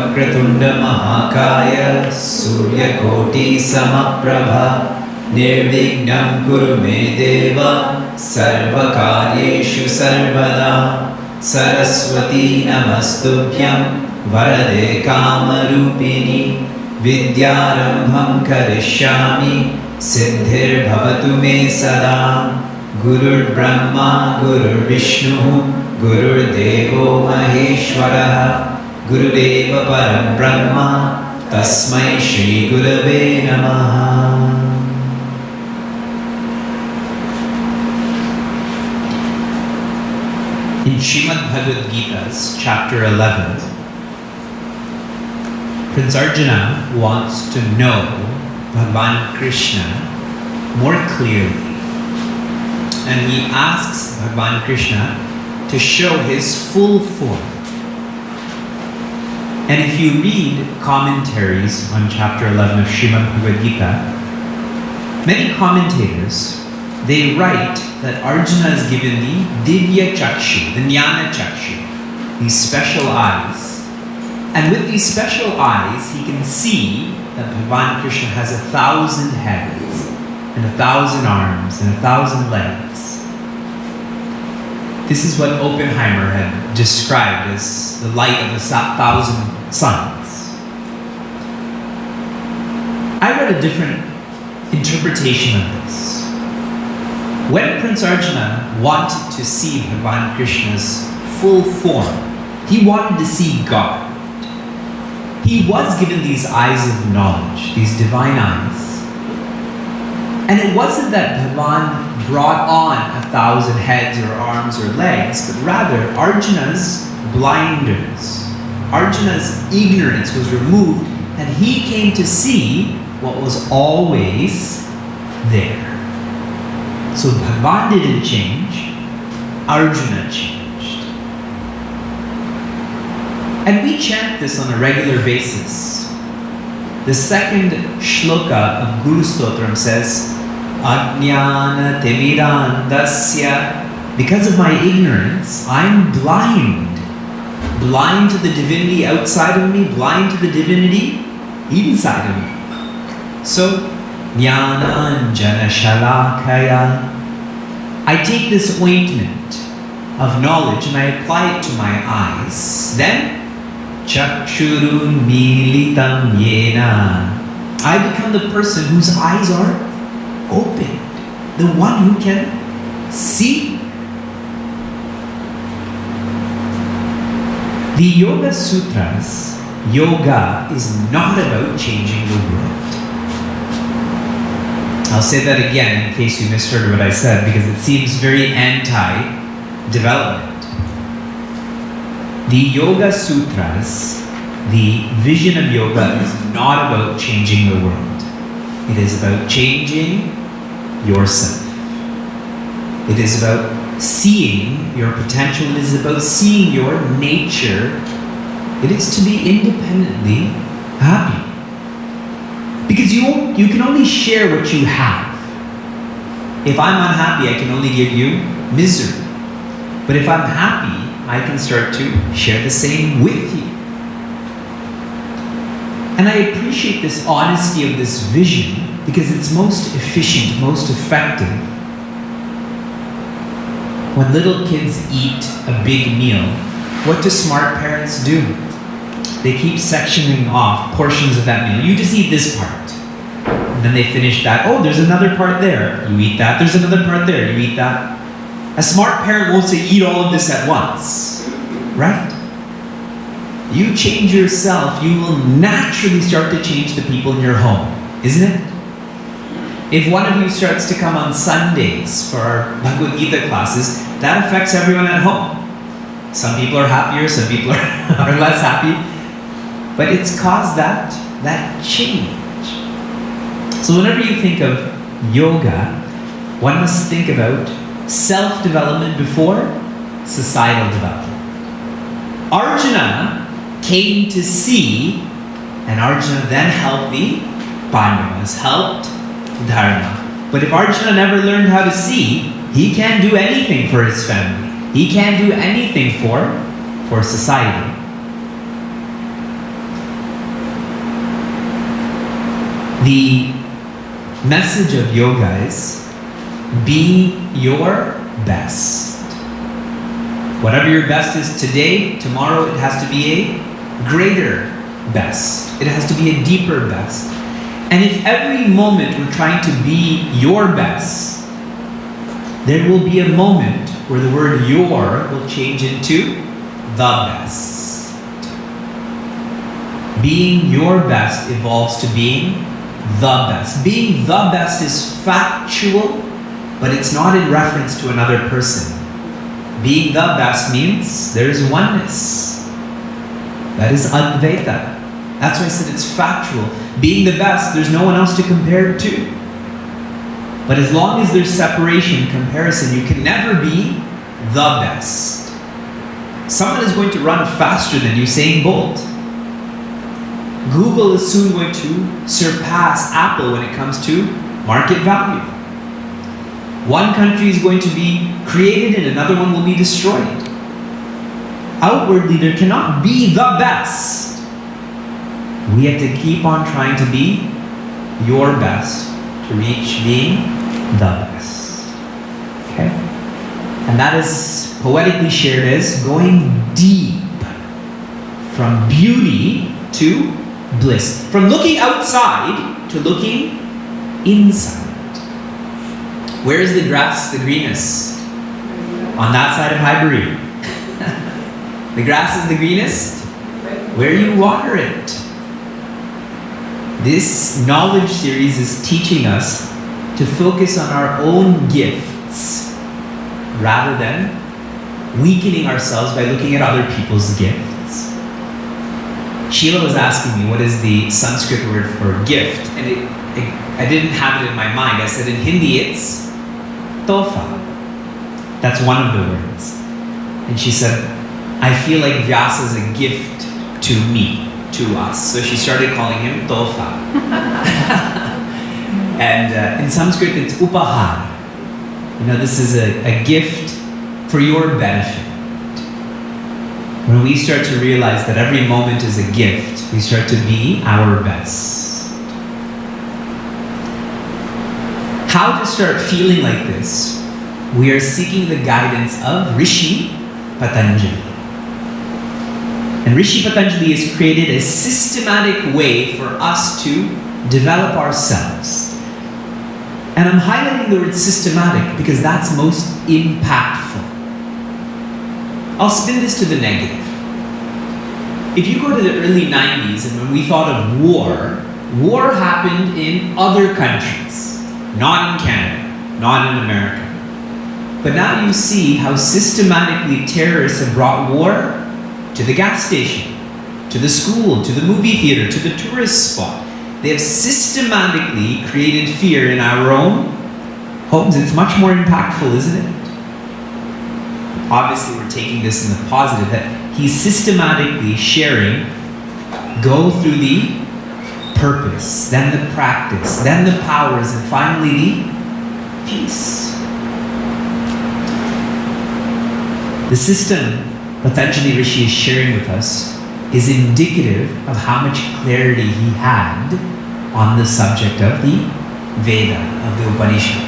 Vakratunda Mahakaya Suryakoti Samaprabha Nirvignam Kuru Me Deva Sarvakaryeshu Sarvada Saraswati Namastubhyam Varade Kamarupini Vidyarambham Karishyami Siddhir Bhavatu Me Sada Gurur Brahma Gurur Vishnu Gurur Devo Maheshwaraha Gurudeva Param Brahma Tasmai Shri Gurave Namaha. In Srimad Bhagavad Gita's chapter 11, Prince Arjuna wants to know Bhagavan Krishna more clearly. And he asks Bhagavan Krishna to show his full form. And if you read commentaries on chapter 11 of Srimad Bhagavad Gita, many commentators, they write that Arjuna is given the Divya Chakshu, the Jnana Chakshu, these special eyes. And with these special eyes, he can see that Bhagavan Krishna has 1,000 heads, and 1,000 arms, and 1,000 legs. This is what Oppenheimer had described as the light of 1,000 suns. I read a different interpretation of this. When Prince Arjuna wanted to see Bhagavan Krishna's full form, he wanted to see God. He was given these eyes of knowledge, these divine eyes. And it wasn't that Bhagavan brought on 1,000 heads or arms or legs, but rather Arjuna's blinders, Arjuna's ignorance was removed, and he came to see what was always there. So Bhagavan didn't change, Arjuna changed. And we chant this on a regular basis. The second shloka of Guru Stotram says, Ajnana Timirandasya. Because of my ignorance, I'm blind. Blind to the divinity outside of me, blind to the divinity inside of me. So, Jnananjana Shalakaya. I take this ointment of knowledge and I apply it to my eyes. Then, Chakshurun Militam Yena. I become the person whose eyes are open, the one who can see. The Yoga Sutras, yoga is not about changing the world. I'll say that again in case you misheard what I said, because it seems very anti-development. The Yoga Sutras, the vision of yoga is not about changing the world. It is about changing yourself. It is about seeing your potential. It is about seeing your nature. It is to be independently happy. Because you can only share what you have. If I'm unhappy, I can only give you misery. But if I'm happy, I can start to share the same with you. And I appreciate this honesty of this vision because it's most efficient, most effective. When little kids eat a big meal, what do smart parents do? They keep sectioning off portions of that meal. You just eat this part. And then they finish that. Oh, there's another part there. You eat that. There's another part there. You eat that. A smart parent won't say, eat all of this at once. Right? You change yourself, you will naturally start to change the people in your home. Isn't it? If one of you starts to come on Sundays for our Bhagavad Gita classes, that affects everyone at home. Some people are happier, some people are less happy. But it's caused that change. So whenever you think of yoga, one must think about self-development before societal development. Arjuna came to see, and Arjuna then helped the Pandavas, helped Dharma. But if Arjuna never learned how to see, he can't do anything for his family. He can't do anything for society. The message of yoga is be your best. Whatever your best is today, tomorrow it has to be a greater best. It has to be a deeper best. And if every moment we're trying to be your best, there will be a moment where the word your will change into the best. Being your best evolves to being the best. Being the best is factual, but it's not in reference to another person. Being the best means there is oneness. That is Advaita. That's why I said it's factual. Being the best, there's no one else to compare it to. But as long as there's separation, comparison, you can never be the best. Someone is going to run faster than Usain Bolt. Google is soon going to surpass Apple when it comes to market value. One country is going to be created and another one will be destroyed. Outwardly, there cannot be the best. We have to keep on trying to be your best to reach being the best. Okay? And that is poetically shared as going deep from beauty to bliss. From looking outside to looking inside. Where is the grass the greenest? On that side of Highbury. The grass is the greenest where you water it. This knowledge series is teaching us to focus on our own gifts rather than weakening ourselves by looking at other people's gifts. Sheila was asking me what is the Sanskrit word for gift, and I didn't have it in my mind. I said in Hindi it's tofa. That's one of the words. And she said, I feel like Vyasa is a gift to me, to us. So she started calling him tofa. And in Sanskrit it's upahar. This is a gift for your benefit. When we start to realize that every moment is a gift, we start to be our best. How to start feeling like this? We are seeking the guidance of Rishi Patanjali. And Rishi Patanjali has created a systematic way for us to develop ourselves. And I'm highlighting the word systematic because that's most impactful. I'll spin this to the negative. If you go to the early 90s and when we thought of war happened in other countries, not in Canada, not in America. But now you see how systematically terrorists have brought war to the gas station, to the school, to the movie theater, to the tourist spot. They have systematically created fear in our own homes. It's much more impactful, isn't it? Obviously, we're taking this in the positive, that he's systematically sharing, go through the purpose, then the practice, then the powers, and finally the peace. The system Patanjali Rishi is sharing with us is indicative of how much clarity he had on the subject of the Veda, of the Upanishad.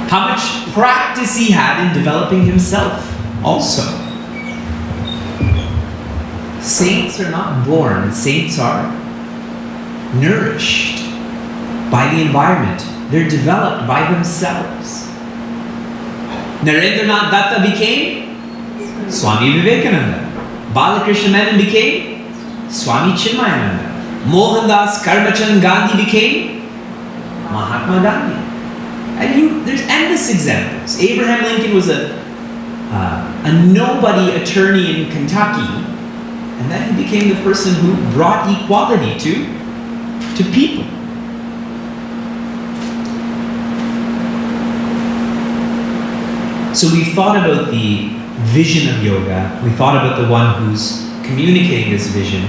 How much practice he had in developing himself also. Saints are not born, saints are nourished by the environment. They're developed by themselves. Narendranath Datta became Swami Vivekananda. Balakrishna Menon became Swami Chinmayananda. Mohandas Karmachand Gandhi became Mahatma Gandhi. And there's endless examples. Abraham Lincoln was a nobody attorney in Kentucky, and then he became the person who brought equality to people. So we thought about the vision of yoga, we thought about the one who's communicating this vision,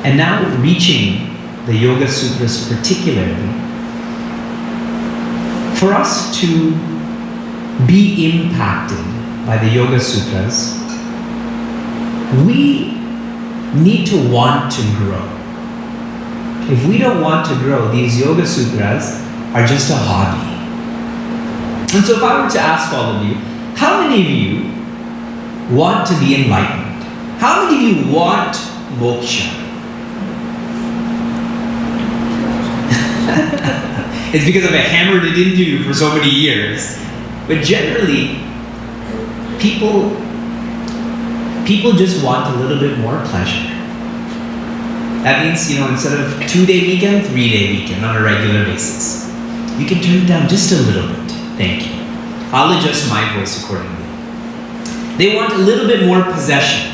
and now we're reaching the Yoga Sutras particularly. For us to be impacted by the Yoga Sutras, we need to want to grow. if we don't want to grow, these Yoga Sutras are just a hobby. And so if I were to ask all of you, how many of you want to be enlightened? How many of you want moksha? It's because I've hammered it into you for so many years. But generally, people just want a little bit more pleasure. That means, instead of 2-day weekend, 3-day weekend on a regular basis. You can turn it down just a little bit. Thank you. I'll adjust my voice accordingly. They want a little bit more possession.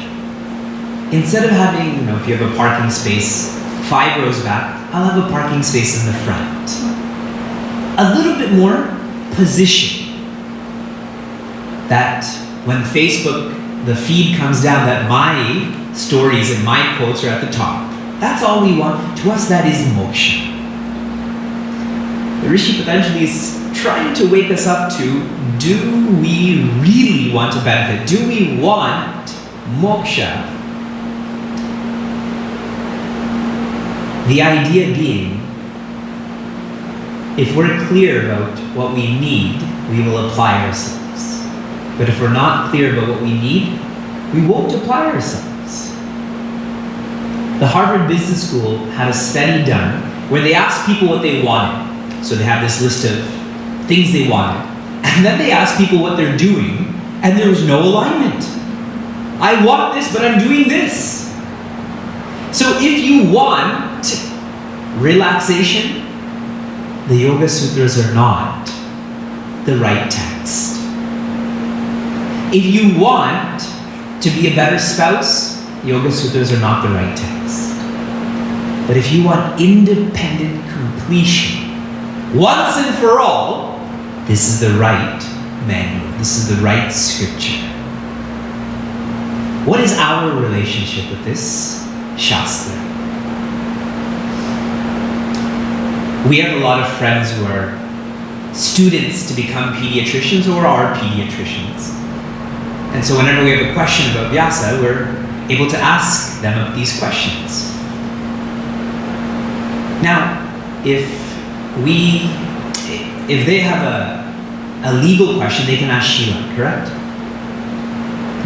Instead of having, if you have a parking space 5 rows back, I'll have a parking space in the front. A little bit more position. That when Facebook, the feed comes down, that my stories and my quotes are at the top. That's all we want. To us, that is moksha. The Rishi Patanjali is trying to wake us up to, do we really want to benefit? Do we want moksha? The idea being, if we're clear about what we need, we will apply ourselves. But if we're not clear about what we need, we won't apply ourselves. The Harvard Business School had a study done where they asked people what they wanted. So they have this list of things they wanted. And then they asked people what they're doing, and there was no alignment. I want this, but I'm doing this. So if you want relaxation, the Yoga Sutras are not the right text. If you want to be a better spouse, Yoga Sutras are not the right text. But if you want independent completion, once and for all, this is the right manual. This is the right scripture. What is our relationship with this Shastra? We have a lot of friends who are students to become pediatricians or are pediatricians. And so whenever we have a question about Vyasa, we're able to ask them these questions. Now, if they have a legal question, they can ask Sheila, correct?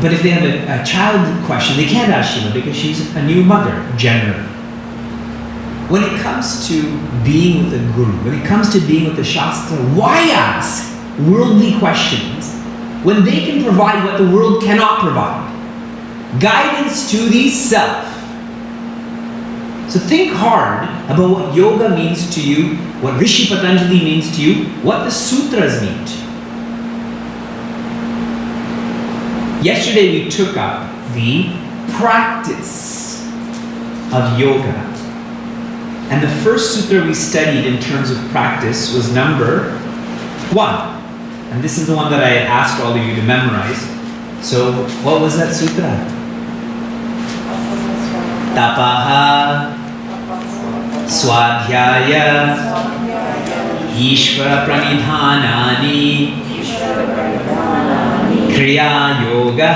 But if they have a child question, they can't ask Sheila because she's a new mother, generally. When it comes to being with a guru, when it comes to being with the Shastra, why ask worldly questions when they can provide what the world cannot provide? Guidance to the self. So think hard about what yoga means to you, what Rishi Patanjali means to you, what the sutras mean to you. Yesterday we took up the practice of yoga. And the first sutra we studied in terms of practice was number 1. And this is the one that I had asked all of you to memorize. So what was that sutra? Tapaha Swadhyaya Ishvara Pranidhanani Kriya Yoga.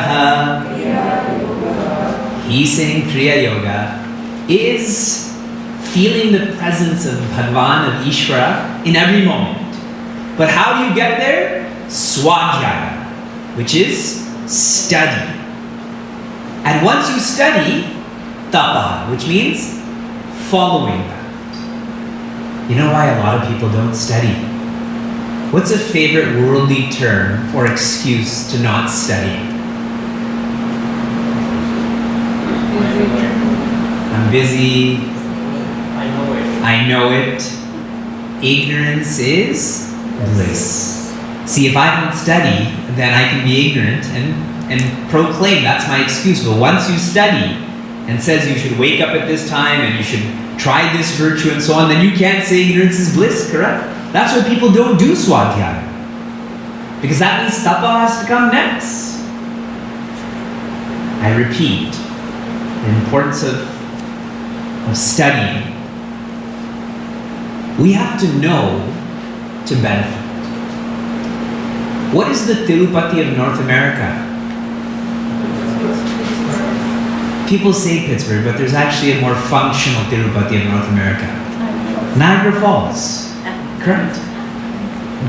He's saying Kriya Yoga is feeling the presence of Bhagavan, of Ishvara, in every moment. But how do you get there? Swadhyaya, which is study. And once you study, tapa, which means following that. You know why a lot of people don't study? What's a favorite worldly term or excuse to not study? I'm busy. I know it. Ignorance is bliss. See, if I don't study, then I can be ignorant and proclaim that's my excuse. But once you study and says you should wake up at this time and you should try this virtue and so on, then you can't say ignorance is bliss, correct? That's why people don't do Swadhyaya. Because that means tapa has to come next. I repeat, the importance of studying. We have to know to benefit. What is the Tirupati of North America? People say Pittsburgh, but there's actually a more functional Tirupati of North America. Niagara Falls. Correct.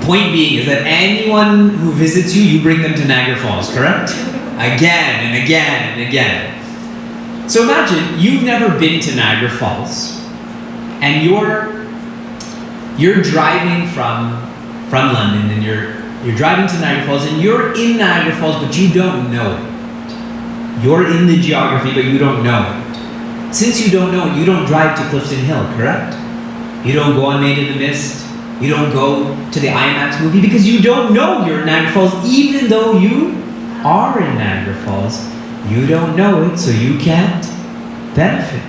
Point being is that anyone who visits you, you bring them to Niagara Falls, correct? Again and again and again. So imagine you've never been to Niagara Falls, and you're driving from London, and you're driving to Niagara Falls, and you're in Niagara Falls, but you don't know it. You're in the geography, but you don't know it. Since you don't know it, you don't drive to Clifton Hill, correct? You don't go on Made in the Mist. You don't go to the IMAX movie because you don't know you're in Niagara Falls, even though you are in Niagara Falls. You don't know it, so you can't benefit.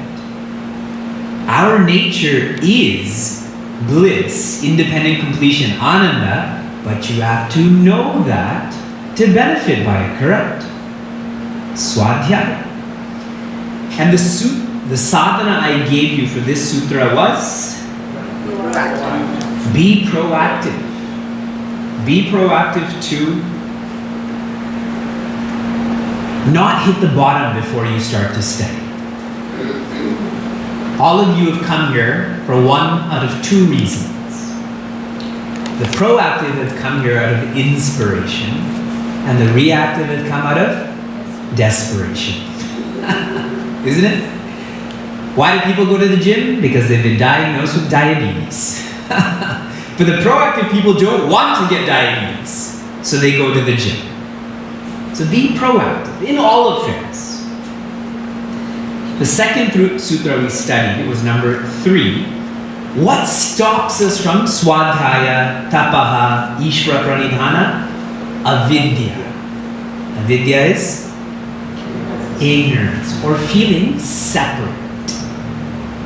Our nature is bliss, independent completion, ananda, but you have to know that to benefit by it, correct? Swadhyaya. And the sadhana I gave you for this sutra was? Be proactive. Be proactive to not hit the bottom before you start to study. All of you have come here for one out of two reasons. The proactive have come here out of inspiration, and the reactive have come out of desperation. Isn't it? Why do people go to the gym? Because they've been diagnosed with diabetes. But the proactive people don't want to get diabetes, so they go to the gym. So be proactive in all affairs. The second sutra we studied, it was number 3. What stops us from swadhyaya, tapaha, ishvara pranidhana? Avidya. Avidya is ignorance or feeling separate.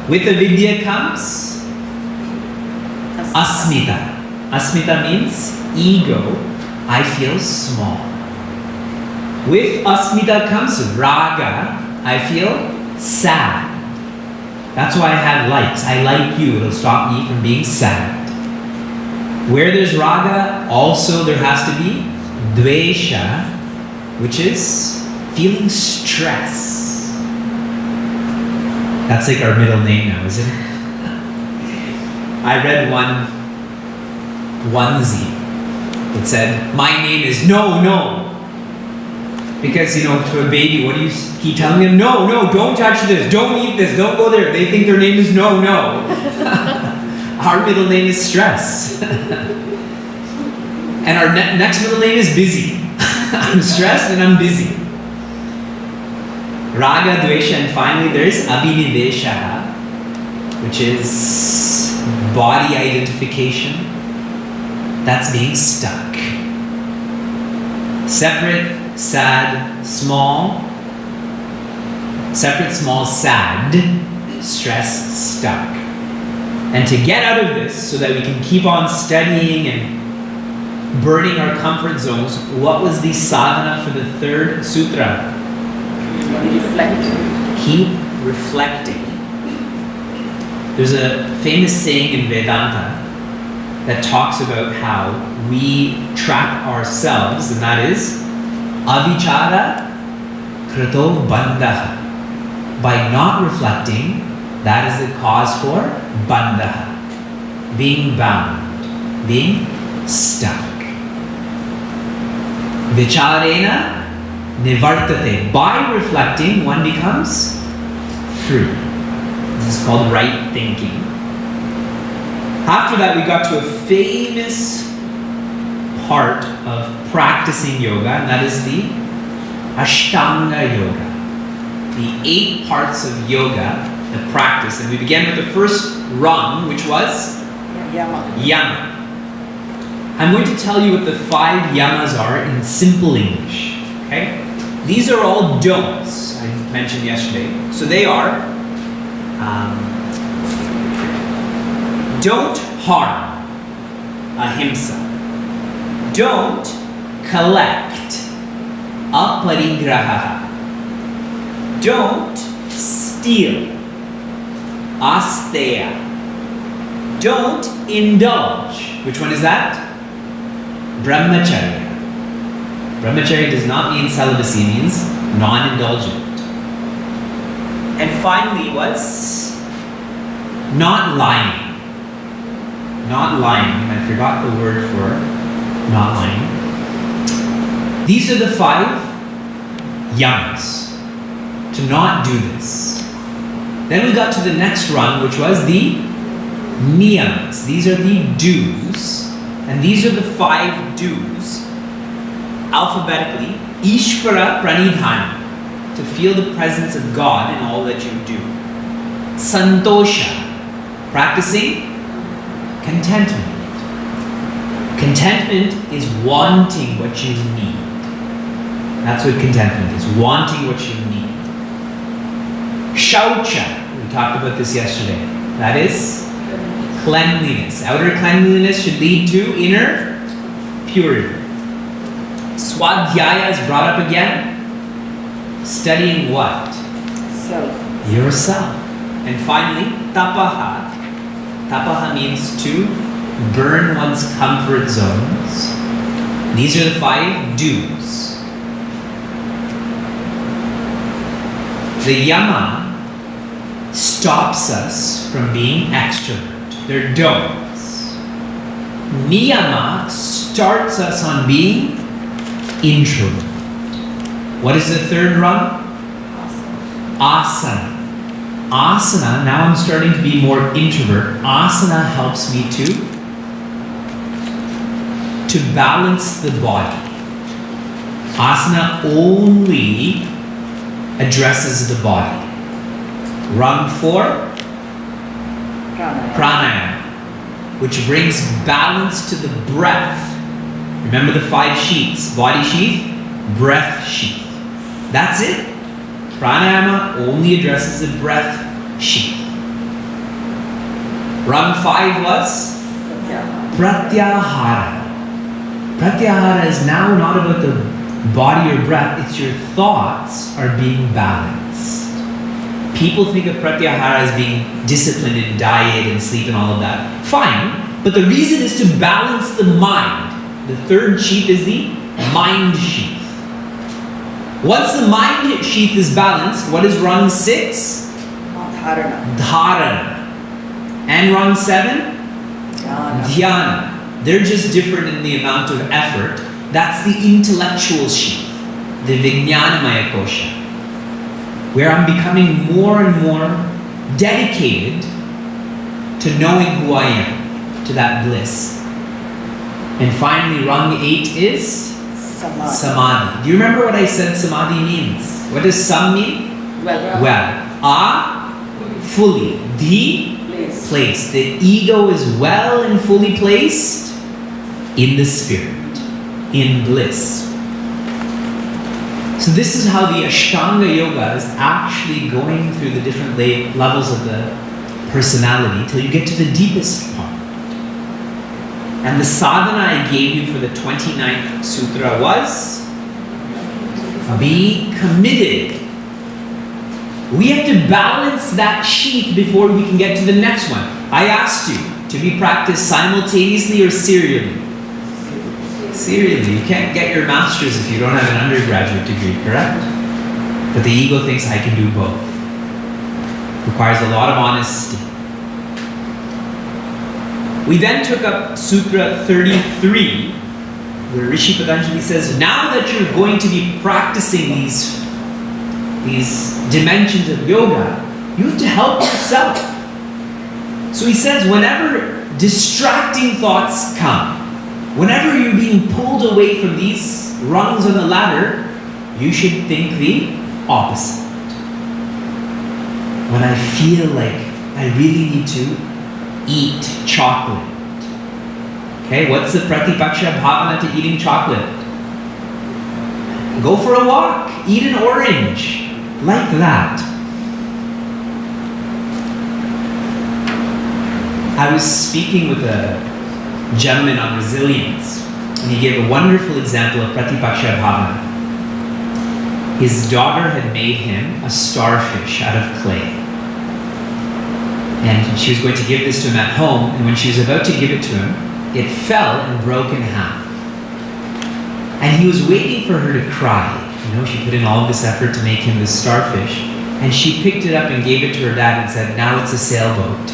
With avidya comes asmita. Asmita means ego. I feel small. With asmita comes raga. I feel sad. That's why I have likes. I like you. It'll stop me from being sad. Where there's raga, also there has to be dvesha, which is feeling stress. That's like our middle name now, isn't it? I read one onesie that said, my name is no. Because, to a baby, what do you keep telling them? No, don't touch this, don't eat this, don't go there. They think their name is no. Our middle name is stress. And our next middle name is busy. I'm stressed and I'm busy. Raga, dvesha, and finally there's abhinivesha, which is body identification. That's being stuck. Separate, sad, small. Separate, small, sad. Stressed, stuck. And to get out of this, so that we can keep on studying and burning our comfort zones, what was the sadhana for the third sutra? Reflect. Keep reflecting. There's a famous saying in Vedanta that talks about how we trap ourselves, and that is avichara krato bandha. By not reflecting, that is the cause for bandha, being bound, being stuck. Vicharena nivartate. By reflecting, one becomes free. This is called right thinking. After that, we got to a famous part of practicing yoga, and that is the Ashtanga yoga. The 8 parts of yoga, the practice. And we began with the first rung, which was Yama. I'm going to tell you what the 5 yamas are in simple English. Okay? These are all don'ts, I mentioned yesterday. So they are, don't harm, ahimsa. Don't collect, aparigraha. Don't steal, asteya. Don't indulge. Which one is that? Brahmacharya. Brahmacharya does not mean celibacy, it means non-indulgent. And finally was not lying. not lying. I forgot the word for not lying. These are the 5 yamas. To not do this. Then we got to the next rung, which was the niyamas. These are the do's. And these are the 5 do's. Alphabetically, Ishvara Pranidhana. To feel the presence of God in all that you do. Santosha. Practicing contentment. Contentment is wanting what you need. That's what contentment is, wanting what you need. Shaucha, we talked about this yesterday. That is cleanliness. Outer cleanliness should lead to inner purity. Swadhyaya is brought up again. Studying what? Self. Yourself. And finally, tapaha. Tapaha means to burn one's comfort zones. These are the 5 do's. The yama stops us from being extrovert. They're don'ts. Niyama starts us on being introvert. What is the 3rd rung? Asana. Asana, now I'm starting to be more introvert. Asana helps me to balance the body. Asana only addresses the body. Rung 4, pranayama, which brings balance to the breath. Remember the 5 sheaths: body sheath, breath sheath. That's it. Pranayama only addresses the breath sheath. Rung 5 was pratyahara. Pratyahara is now not about the body or breath, it's your thoughts are being balanced. People think of pratyahara as being disciplined in diet and sleep and all of that. Fine, but the reason is to balance the mind. The 3rd sheath is the mind sheath. Once the mind sheath is balanced, what is rung 6? Dharana. And rung 7? Dhyana. They're just different in the amount of effort. That's the intellectual sheath, the Vijnanamaya kosha, where I'm becoming more and more dedicated to knowing who I am, to that bliss. And finally, rung 8 is Samadhi. Do you remember what I said Samadhi means? What does Sam mean? Well. Fully. The place. The ego is well and fully placed in the spirit. In bliss. So this is how the Ashtanga Yoga is actually going through the different levels of the personality till you get to the deepest part. And the sadhana I gave you for the 29th sutra was be committed. We have to balance that sheath before we can get to the next one. I asked you to be practiced simultaneously or serially. Serially, you can't get your master's if you don't have an undergraduate degree, correct? But the ego thinks I can do both. Requires a lot of honesty. We then took up Sutra 33, where Rishi Patanjali says, now that you're going to be practicing these dimensions of yoga, you have to help yourself. So he says, whenever distracting thoughts come, whenever you're being pulled away from these rungs on the ladder, you should think the opposite. When I feel like I really need to eat chocolate. Okay, what's the pratipaksha bhavana to eating chocolate? Go for a walk, eat an orange, like that. I was speaking with a gentleman on resilience, and he gave a wonderful example of pratipaksha bhavana. His daughter had made him a starfish out of clay. And she was going to give this to him at home, and when she was about to give it to him, it fell and broke in half. And he was waiting for her to cry. You know, she put in all of this effort to make him this starfish, and she picked it up and gave it to her dad and said, now it's a sailboat.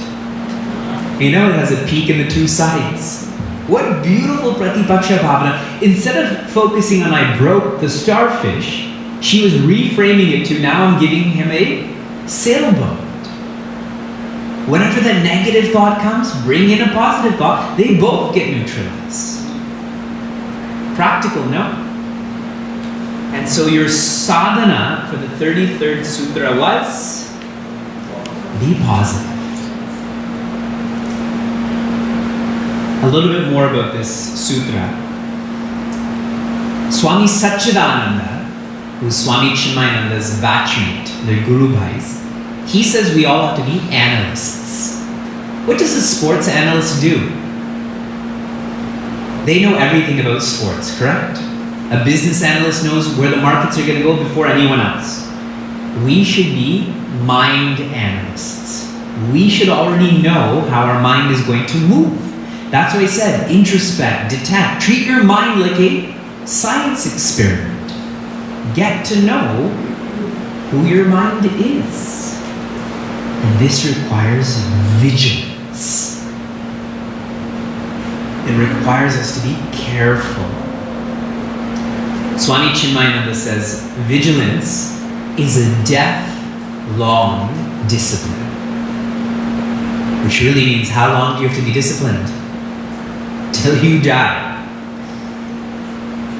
You know, it has a peak in the two sides. What beautiful pratipaksha bhavana. Instead of focusing on I broke the starfish, she was reframing it to now I'm giving him a sailboat. Whenever that negative thought comes, bring in a positive thought. They both get neutralized. Practical, no? And so your sadhana for the 33rd sutra was be positive. A little bit more about this sutra. Swami Satchidananda, who's Swami Chinmayananda's batchmate, their Guru Bhais, he says we all have to be analysts. What does a sports analyst do? They know everything about sports, correct? A business analyst knows where the markets are going to go before anyone else. We should be mind analysts. We should already know how our mind is going to move. That's why I said, introspect, detect. Treat your mind like a science experiment. Get to know who your mind is. And this requires vigilance. It requires us to be careful. Swami Chinmayananda says, vigilance is a death-long discipline. Which really means how long do you have to be disciplined? Till you die.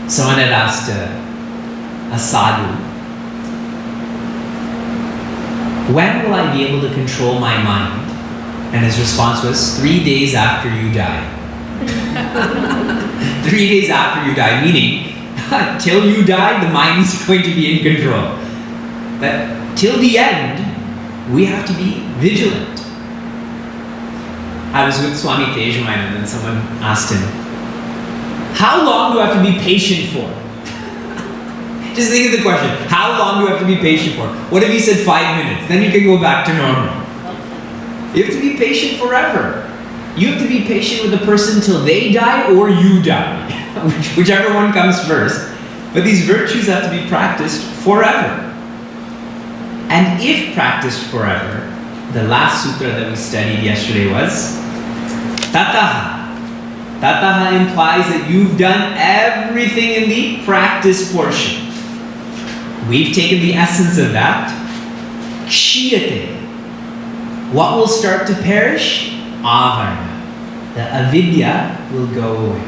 Someone had asked a sadhu, when will I be able to control my mind? And his response was, 3 days after you die. 3 days after you die, meaning, till you die, the mind is going to be in control. But till the end, we have to be vigilant. I was with Swami Tejamayan and someone asked him, how long do I have to be patient for? Just think of the question, how long do I have to be patient for? What if he said 5 minutes? Then you can go back to normal. You have to be patient forever. You have to be patient with the person till they die or you die. Whichever one comes first. But these virtues have to be practiced forever. And if practiced forever, the last sutra that we studied yesterday was Tataha. Tataha implies that you've done everything in the practice portion. We've taken the essence of that. Kshiyate. What will start to perish? Avarna. The avidya will go away.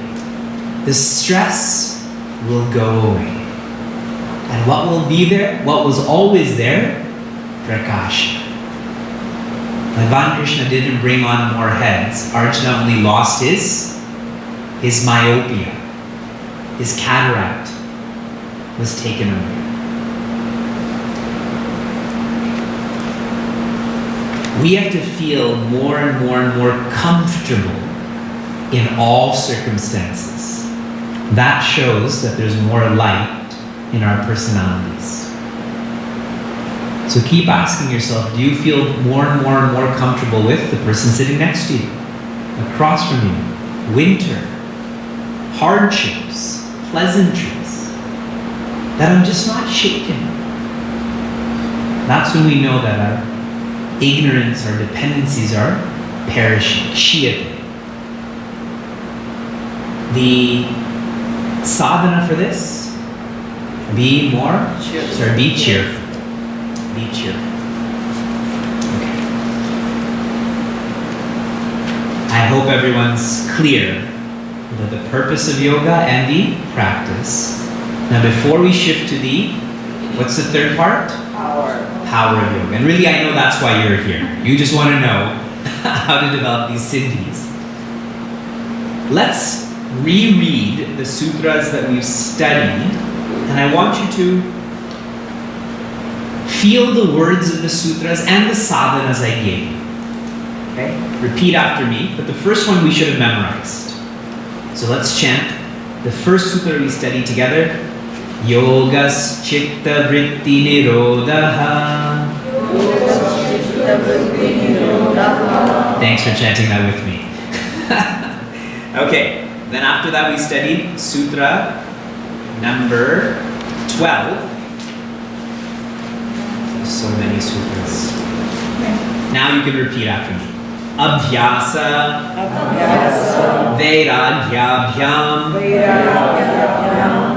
The stress will go away. And what will be there? What was always there? Prakasha. Bhagavan Krishna didn't bring on more heads. Arjuna only lost his myopia. His cataract was taken away. We have to feel more and more and more comfortable in all circumstances. That shows that there's more light in our personalities. So keep asking yourself, do you feel more and more and more comfortable with the person sitting next to you, across from you? Winter, hardships, pleasantries, that I'm just not shaken. That's when we know that our ignorance, our dependencies are perishing. Kshiyate. The sadhana for this, be cheerful. Be cheerful. Okay. I hope everyone's clear about the purpose of yoga and the practice. Now before we shift to what's the third part? Power of yoga. And really I know that's why you're here. You just want to know how to develop these siddhis. Let's reread the sutras that we've studied, and I want you to feel the words of the sutras and the sadhanas I gave you. Okay? Repeat after me, but the first one we should have memorized. So let's chant the first sutra we studied together. Yogas chitta vritti nirodha. Thanks for chanting that with me. Okay, then after that we studied sutra number 12. So many sutras. Now you can repeat after me. Abhyasa Vairagyabhyam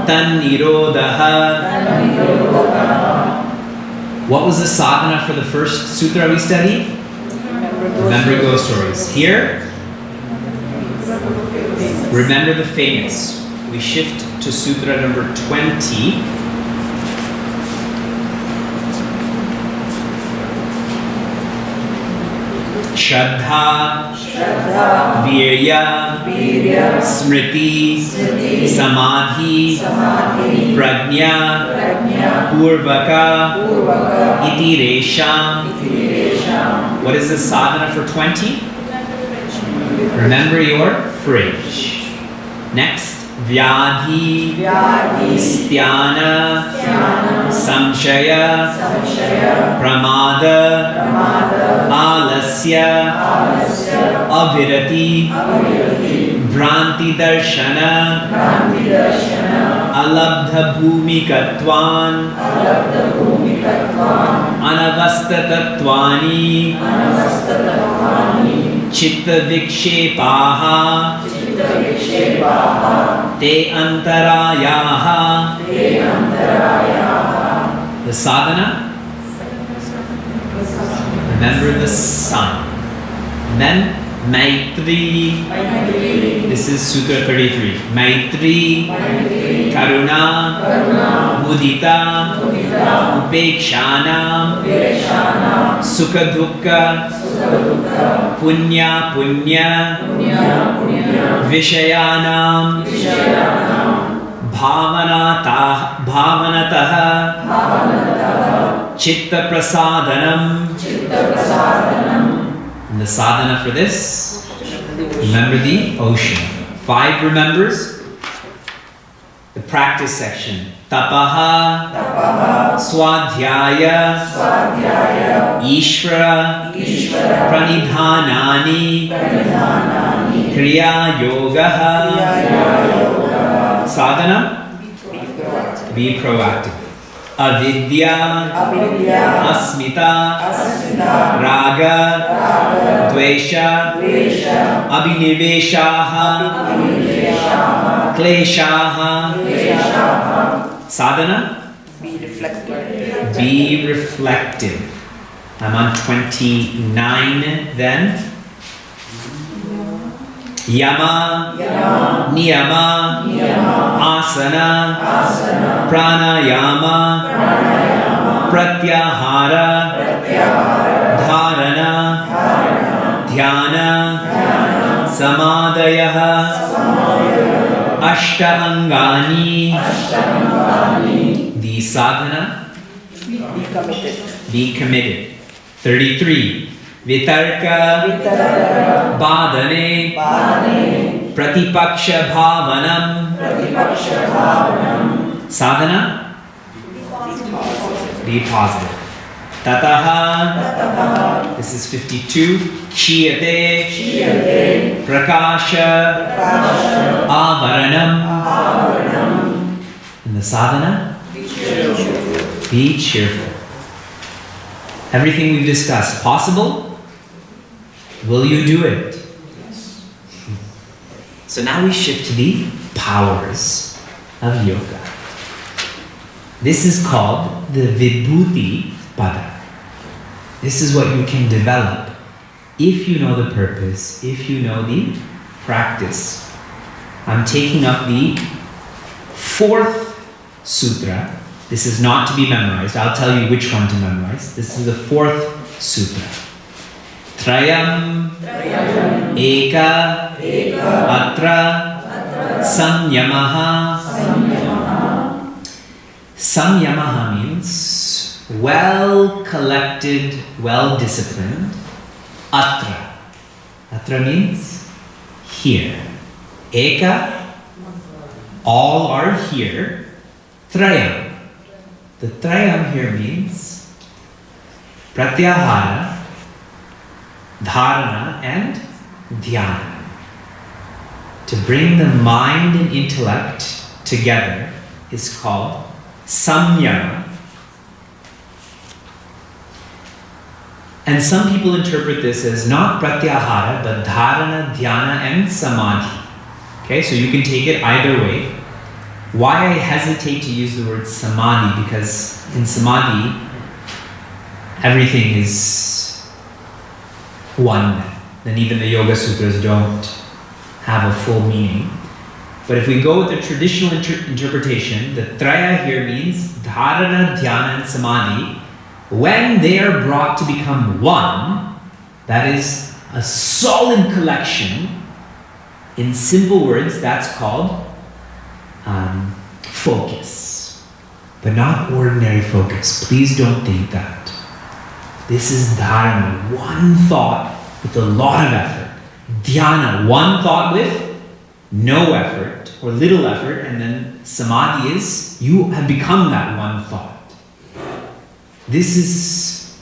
Tannirodha. What was the sadhana for the first sutra we studied? Remember ghost stories. Here, remember the famous. We shift to sutra number 20. Shraddha, Virya, Smriti, Samadhi, Prajna, Purvaka, Iti Resham. What is the sadhana for 20? Remember your fridge. Next, Vyadhi, Sthana, Samshaya, Pramada, Alasya, Avirati, Bhranti Darshana, Alabdha Bhumikatvan, Anavastatattvani, Chitta Vikshepaha, Te Antarayaha. The sadhana? Remember the sun. And then Maitri. This is Sutra 33. Maitri, Karuna, Mudita, Upekshanam, Sukha Dukkha, Punya Punya, Vishayanam, Bhavanataha, Chitta Prasadanam. And the sadhana for this, remember the ocean. 5 remembers. The practice section. Tapaha, Swadhyaya, Ishvara, Pranidhanani, Kriya Yogaha. Sadhana, be proactive. Avidya, Asmita, Raga, Dvesha, Abhiniveshaha, Kleshaha. Sadhana? Be reflective. I'm on 29 then. Yama, Niyama, Asana, Pranayama, Pratyahara, Dharana, Dhyana, Samadhayaha, Ashtangani. The sadhana? Be committed. 33. Vitarka, Badane, Pratipaksha Bhavanam. Sadhana? Be positive. Tataha, this is 52. Chiyate, Prakasha, Avaranam. And the sadhana? Be cheerful. Everything we've discussed, possible? Will you do it? So now we shift to the powers of yoga. This is called the Vibhuti Pada. This is what you can develop if you know the purpose, if you know the practice. I'm taking up the 4th sutra. This is not to be memorized. I'll tell you which one to memorize. This is the 4th sutra. Trayam, Eka, Atra, Samyamaha. Samyamaha means well collected, well disciplined. Atra. Atra means here. Eka, all are here. Trayam. The Trayam here means Pratyahara, Dharana, and Dhyana. To bring the mind and intellect together is called Samyama. And some people interpret this as not pratyahara, but dharana, dhyana, and samadhi. Okay, so you can take it either way. Why I hesitate to use the word samadhi, because in samadhi, everything is one. Then even the Yoga Sutras don't have a full meaning. But if we go with the traditional interpretation, the traya here means dharana, dhyana, and samadhi. When they are brought to become one, that is a solid collection. In simple words, that's called focus. But not ordinary focus. Please don't think that. This is dharana, one thought with a lot of effort. Dhyana, one thought with no effort or little effort. And then samadhi is, you have become that one thought. This is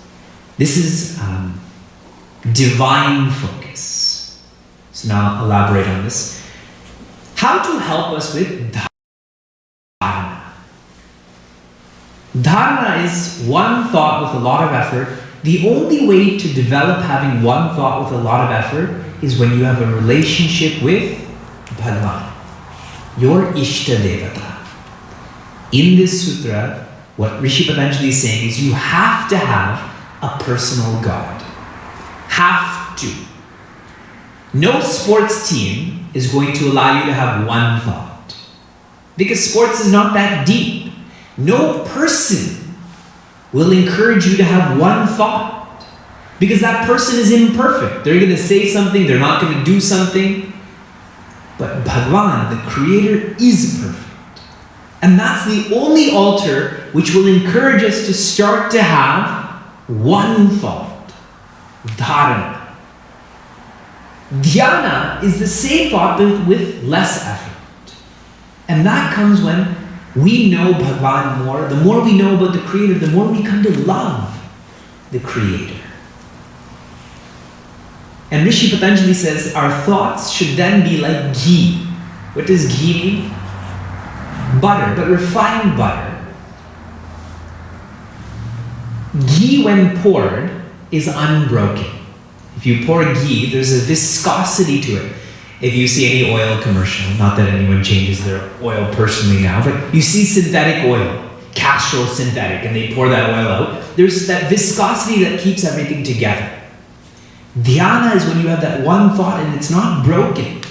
divine focus. So now I'll elaborate on this. How to help us with dharana. Dharana is one thought with a lot of effort. The only way to develop having one thought with a lot of effort is when you have a relationship with Bhagavan, your Ishta Devata. In this sutra, what Rishi Patanjali is saying is you have to have a personal God. Have to. No sports team is going to allow you to have one thought. Because sports is not that deep. No person will encourage you to have one thought. Because that person is imperfect. They're going to say something, they're not going to do something. But Bhagavan, the Creator, is perfect. And that's the only altar which will encourage us to start to have one thought. Dharana. Dhyana is the same thought but with less effort. And that comes when we know Bhagavan more. The more we know about the Creator, the more we come to love the Creator. And Rishi Patanjali says our thoughts should then be like ghee. What does ghee mean? Butter, but refined butter. Ghee, when poured, is unbroken. If you pour ghee, there's a viscosity to it. If you see any oil commercial, not that anyone changes their oil personally now, but you see synthetic oil, Castrol synthetic, and they pour that oil out, there's that viscosity that keeps everything together. Dhyana is when you have that one thought and it's not broken.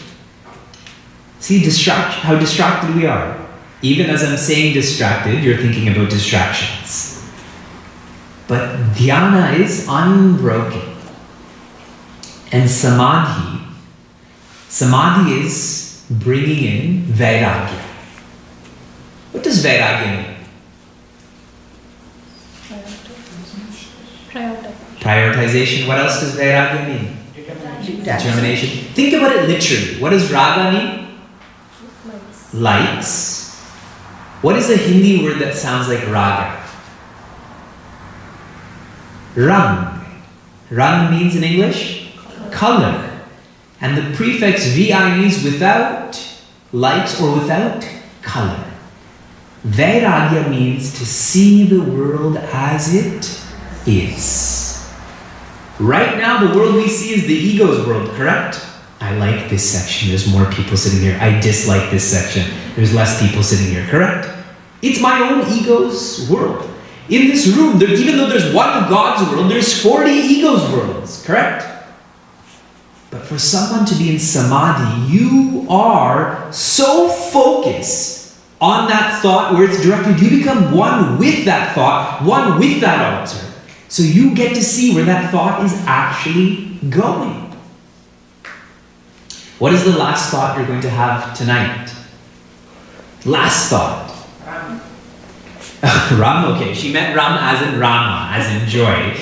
See how distracted we are. Even as I'm saying distracted, you're thinking about distractions. But dhyana is unbroken. And samadhi is bringing in vairagya. What does vairagya mean? Prioritization. What else does vairagya mean? Determination. Think about it literally. What does raga mean? Likes. What is a Hindi word that sounds like raga? Rang. Rang means in English? Color. And the prefix vi means without likes or without color. Vairagya means to see the world as it is. Right now, the world we see is the ego's world, correct? I like this section. There's more people sitting here. I dislike this section. There's less people sitting here, correct? It's my own ego's world. In this room, even though there's one God's world, there's 40 ego's worlds, correct? But for someone to be in samadhi, you are so focused on that thought where it's directed, you become one with that thought, one with that altar. So you get to see where that thought is actually going. What is the last thought you're going to have tonight? Last thought. Ram, okay. She meant Ram as in Rama, as in joy.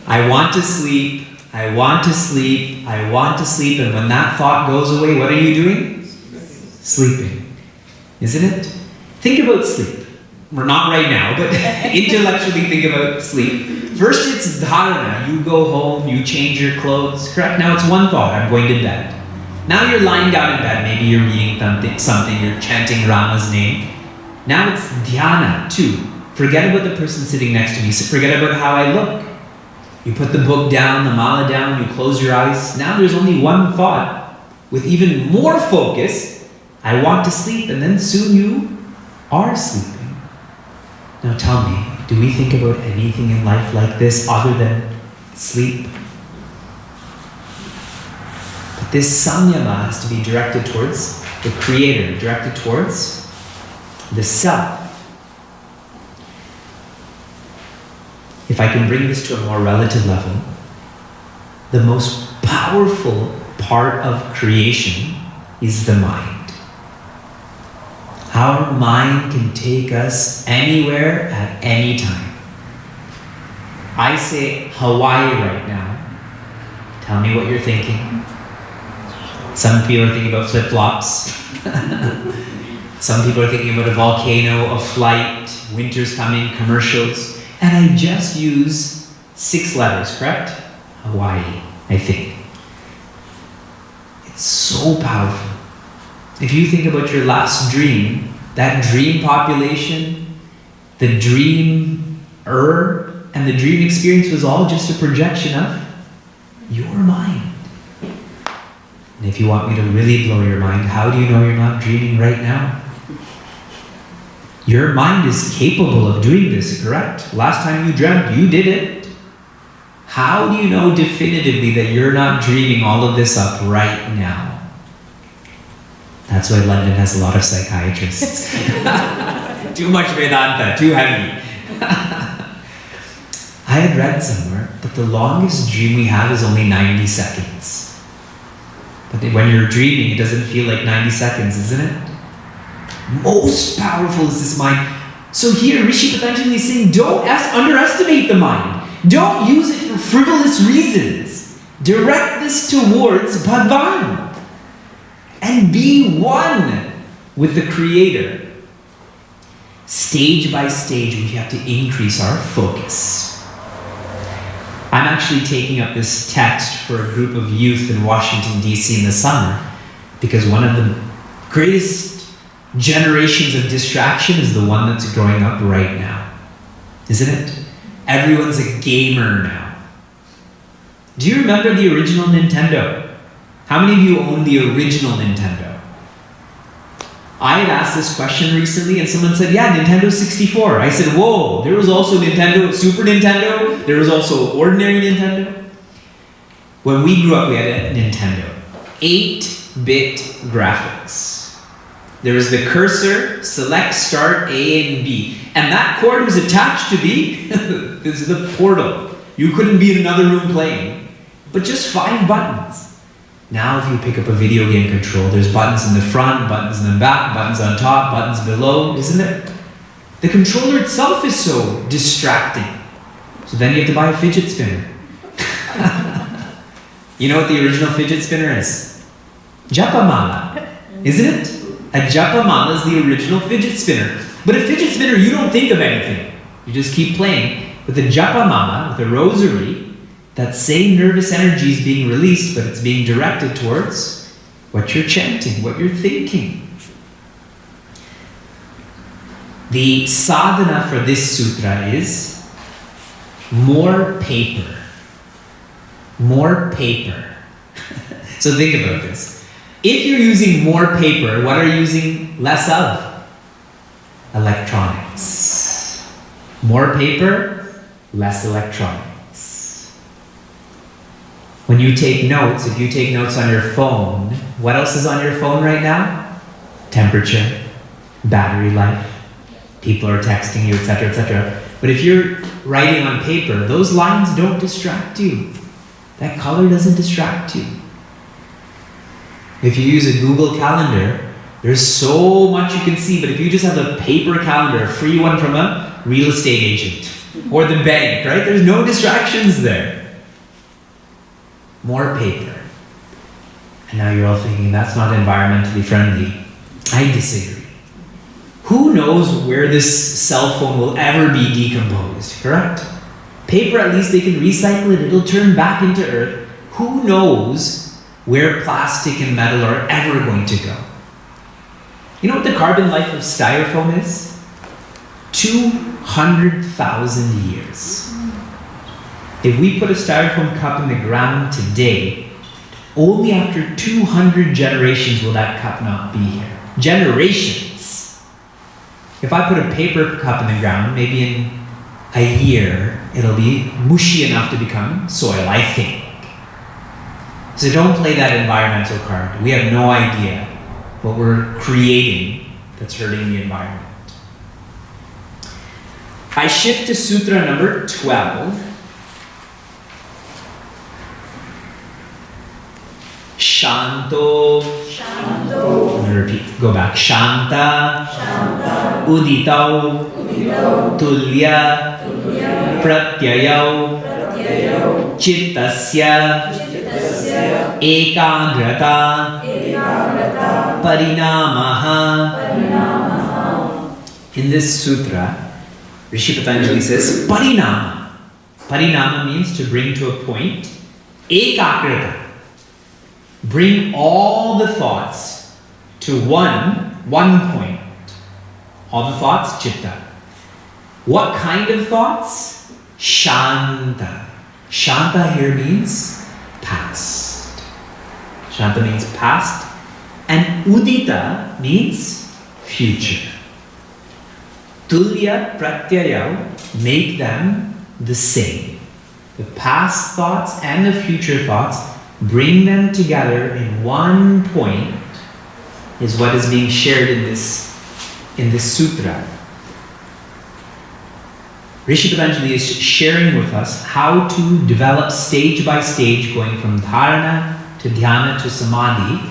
I want to sleep, I want to sleep, I want to sleep, and when that thought goes away, what are you doing? Sleeping. Isn't it? Think about sleep. We're not right now, but intellectually think about sleep. First it's dharana. You go home, you change your clothes, correct? Now it's one thought, I'm going to bed. Now you're lying down in bed, maybe you're reading something, you're chanting Rama's name. Now it's dhyana, 2. Forget about the person sitting next to me. Forget about how I look. You put the book down, the mala down, you close your eyes. Now there's only one thought with even more focus. I want to sleep, and then soon you are sleeping. Now tell me, do we think about anything in life like this other than sleep? But this samyama has to be directed towards the creator, directed towards the self. If I can bring this to a more relative level, the most powerful part of creation is the mind. Our mind can take us anywhere at any time. I say Hawaii right now. Tell me what you're thinking. Some people are thinking about flip-flops. Some people are thinking about a volcano, a flight, winter's coming, commercials. And I just use 6 letters, correct? Hawaii, I think. It's so powerful. If you think about your last dream, that dream population, the dreamer, and the dream experience was all just a projection of your mind. And if you want me to really blow your mind, how do you know you're not dreaming right now? Your mind is capable of doing this, correct? Last time you dreamt, you did it. How do you know definitively that you're not dreaming all of this up right now? That's why London has a lot of psychiatrists. Too much Vedanta, too heavy. I had read somewhere that the longest dream we have is only 90 seconds. But when you're dreaming, it doesn't feel like 90 seconds, isn't it? Most powerful is this mind. So here, Rishi Patanjali is saying, don't underestimate the mind. Don't use it for frivolous reasons. Direct this towards Bhagavan. And be one with the Creator. Stage by stage, we have to increase our focus. I'm actually taking up this text for a group of youth in Washington, D.C. in the summer, because one of the greatest generations of distraction is the one that's growing up right now. Isn't it? Everyone's a gamer now. Do you remember the original Nintendo? How many of you own the original Nintendo? I had asked this question recently and someone said, yeah, Nintendo 64. I said, whoa, there was also Nintendo, Super Nintendo, there was also ordinary Nintendo. When we grew up, we had a Nintendo. 8-bit graphics. There was the cursor, select, start, A and B. And that cord was attached to B. This is the portal. You couldn't be in another room playing. But just 5 buttons. Now if you pick up a video game control, there's buttons in the front, buttons in the back, buttons on top, buttons below, isn't it? The controller itself is so distracting. So then you have to buy a fidget spinner. You know what the original fidget spinner is? Japamala, isn't it? A japamala is the original fidget spinner. But a fidget spinner, you don't think of anything. You just keep playing. With a japamala, with a rosary, that same nervous energy is being released, but it's being directed towards what you're chanting, what you're thinking. The sadhana for this sutra is more paper. More paper. So think about this. If you're using more paper, what are you using less of? Electronics. More paper, less electronics. When you take notes, if you take notes on your phone, what else is on your phone right now? Temperature, battery life, people are texting you, etc., etc. But if you're writing on paper, those lines don't distract you. That color doesn't distract you. If you use a Google Calendar, there's so much you can see, but if you just have a paper calendar, a free one from a real estate agent or the bank, right? There's no distractions there. More paper. And now you're all thinking, that's not environmentally friendly. I disagree. Who knows where this cell phone will ever be decomposed, correct? Paper, at least they can recycle it, it'll turn back into earth. Who knows where plastic and metal are ever going to go? You know what the carbon life of styrofoam is? 200,000 years. If we put a styrofoam cup in the ground today, only after 200 generations will that cup not be here. Generations. If I put a paper cup in the ground, maybe in a year, it'll be mushy enough to become soil, I think. So don't play that environmental card. We have no idea what we're creating that's hurting the environment. I shift to Sutra number 12. Shanto. Shanto. I'm going to repeat. Go back. Shanta. Shanta. Uditau. Uditau. Tulya. Tulya. Pratyayau. Pratyayau. Chittasya. Chittasya. Ekagrata. Ekagrata. Parinamaha. Parinamaha. In this sutra, Rishi Patanjali says, Parinama. Parinama means to bring to a point. Ekagrata. Bring all the thoughts to one point. All the thoughts, chitta. What kind of thoughts? Shanta. Shanta here means past. Shanta means past. And udita means future. Tulya pratyayau, make them the same. The past thoughts and the future thoughts, bring them together in one point, is what is being shared in this sutra. Rishi Patanjali is sharing with us how to develop stage by stage, going from dharana to dhyana to samadhi,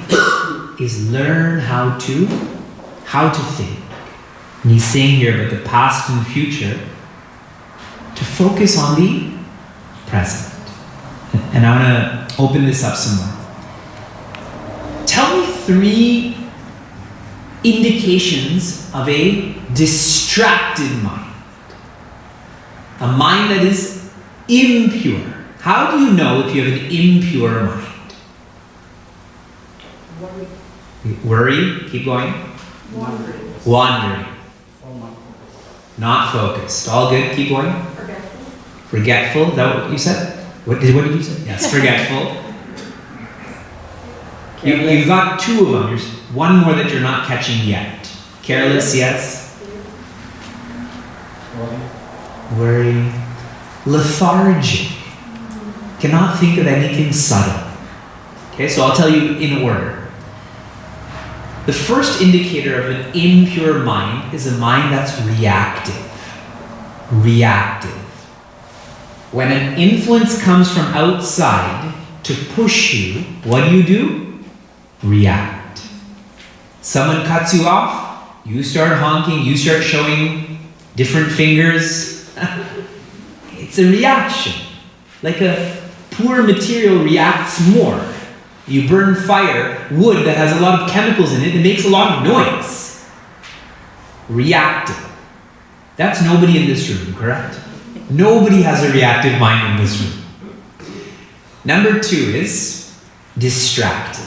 is learn how to think. And he's saying here about the past and the future, to focus on the present. And I want to open this up some more. Tell me 3 indications of a distracted mind. A mind that is impure. How do you know if you have an impure mind? Worry. Keep going. Wandering. Not focused. All good. Keep going. Forgetful. Is that what you said? What did you say? Yes, forgetful. You've got 2 of them. There's one more that you're not catching yet. Careless, yes. Worry. Lethargic. Cannot think of anything subtle. Okay, so I'll tell you in order. The first indicator of an impure mind is a mind that's reactive. Reactive. When an influence comes from outside to push you, what do? React. Someone cuts you off, you start honking, you start showing different fingers. It's a reaction. Like a poor material reacts more. You burn fire, wood that has a lot of chemicals in it, it makes a lot of noise. Reactive. That's nobody in this room, correct? Nobody has a reactive mind in this room. Number 2 is distracted.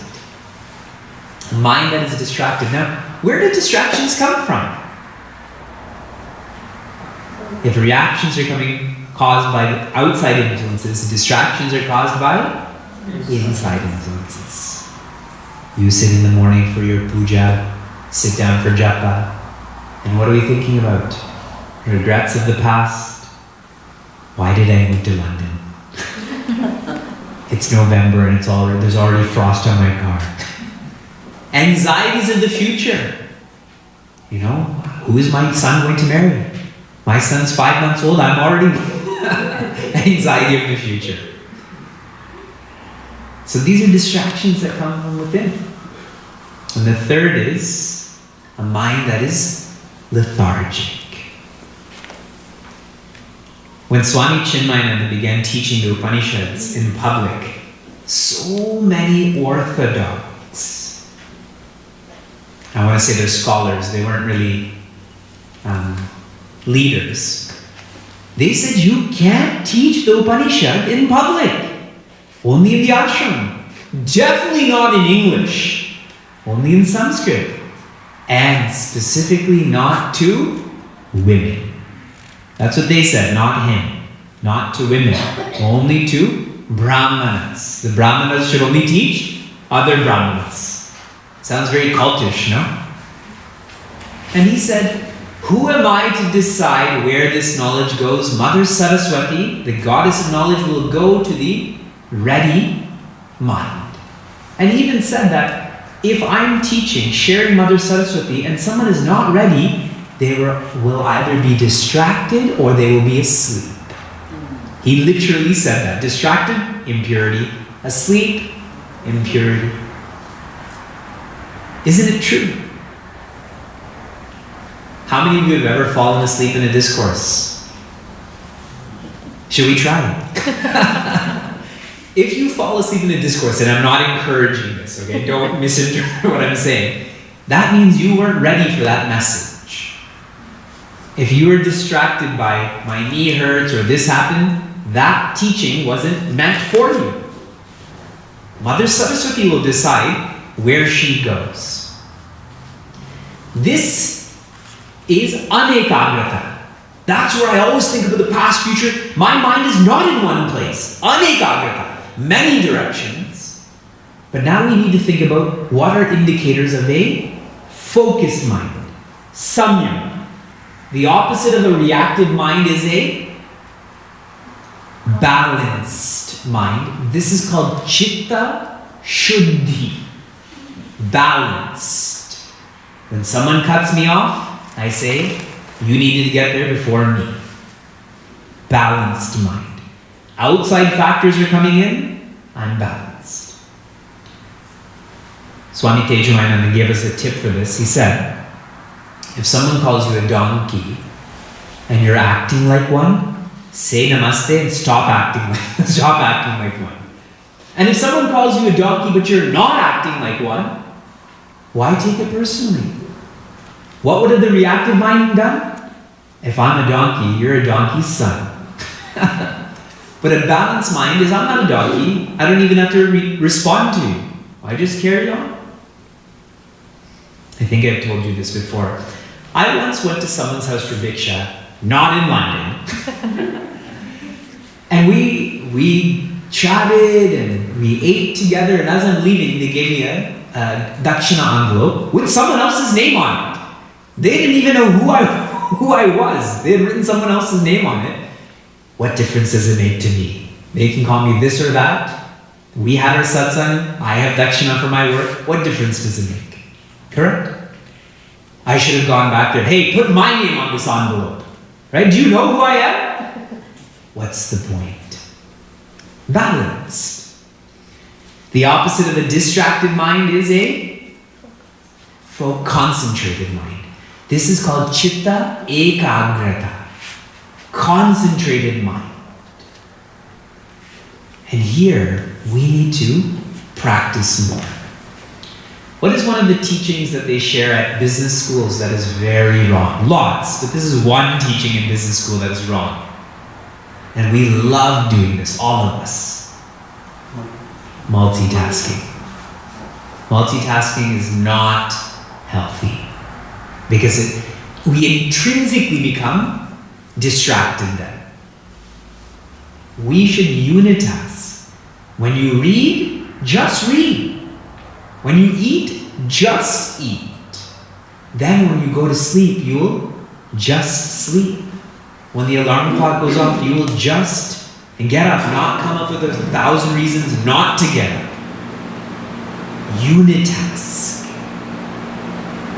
A mind that is distracted. Now, where do distractions come from? If reactions are caused by outside influences, distractions are caused by inside influences. You sit in the morning for your puja, sit down for japa, and what are we thinking about? Regrets of the past. Why did I move to London? It's November and there's already frost on my car. Anxieties of the future. You know, who is my son going to marry? My son's 5 months old, I'm already anxiety of the future. So these are distractions that come from within. And the third is a mind that is lethargic. When Swami Chinmayananda began teaching the Upanishads in public, so many orthodox, I want to say they're scholars, they weren't really leaders. They said, you can't teach the Upanishad in public, only in the ashram. Definitely not in English, only in Sanskrit. And specifically not to women. That's what they said, not him. Not to women, only to brahmanas. The brahmanas should only teach other brahmanas. Sounds very cultish, no? And he said, who am I to decide where this knowledge goes? Mother Saraswati, the goddess of knowledge, will go to the ready mind. And he even said that if I'm teaching, sharing Mother Saraswati, and someone is not ready, they will either be distracted or they will be asleep. He literally said that. Distracted, impurity. Asleep, impurity. Isn't it true? How many of you have ever fallen asleep in a discourse? Should we try it? If you fall asleep in a discourse, and I'm not encouraging this, okay? Don't misinterpret what I'm saying. That means you weren't ready for that message. If you were distracted by my knee hurts or this happened, that teaching wasn't meant for you. Mother Saraswati will decide where she goes. This is anekagrata. That's where I always think about the past, future. My mind is not in one place. Anekagrata. Many directions. But now we need to think about what are indicators of a focused mind. Samyam. The opposite of a reactive mind is a balanced mind. This is called chitta shuddhi. Balanced. When someone cuts me off, I say, you needed to get there before me. Balanced mind. Outside factors are coming in, I'm balanced. Swami Tejamananda gave us a tip for this. He said, if someone calls you a donkey and you're acting like one, say namaste and stop acting like one. And if someone calls you a donkey but you're not acting like one, why take it personally? What would have the reactive mind done? If I'm a donkey, you're a donkey's son. But a balanced mind is, I'm not a donkey. I don't even have to respond to you. I just carry on. I think I've told you this before. I once went to someone's house for Bhiksha, not in London. And we chatted and we ate together. And as I'm leaving, they gave me a dakshina envelope with someone else's name on it. They didn't even know who I was. They had written someone else's name on it. What difference does it make to me? They can call me this or that. We had our satsang. I have dakshina for my work. What difference does it make? Correct? I should have gone back there. Hey, put my name on this envelope. Right? Do you know who I am? What's the point? Balanced. The opposite of a distracted mind is a concentrated mind. This is called chitta ekagrata. Concentrated mind. And here, we need to practice more. What is one of the teachings that they share at business schools that is very wrong? Lots, but this is one teaching in business school that is wrong. And we love doing this, all of us. Multitasking. Multitasking is not healthy. Because we intrinsically become distracted then. We should unitask. When you read, just read. When you eat, just eat. Then when you go to sleep, you will just sleep. When the alarm clock goes off, you will just get up, not come up with 1,000 reasons not to get up. Unitask.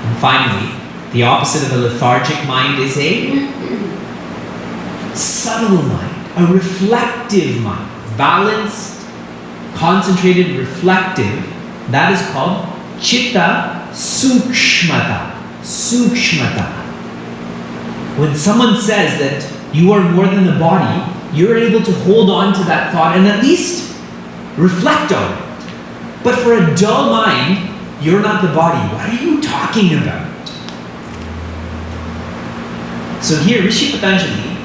And finally, the opposite of a lethargic mind is a subtle mind, a reflective mind. Balanced, concentrated, reflective. That is called chitta sukshmata. Sukshmata. When someone says that you are more than the body, you're able to hold on to that thought and at least reflect on it. But for a dull mind, you're not the body. What are you talking about? So here, Rishi Patanjali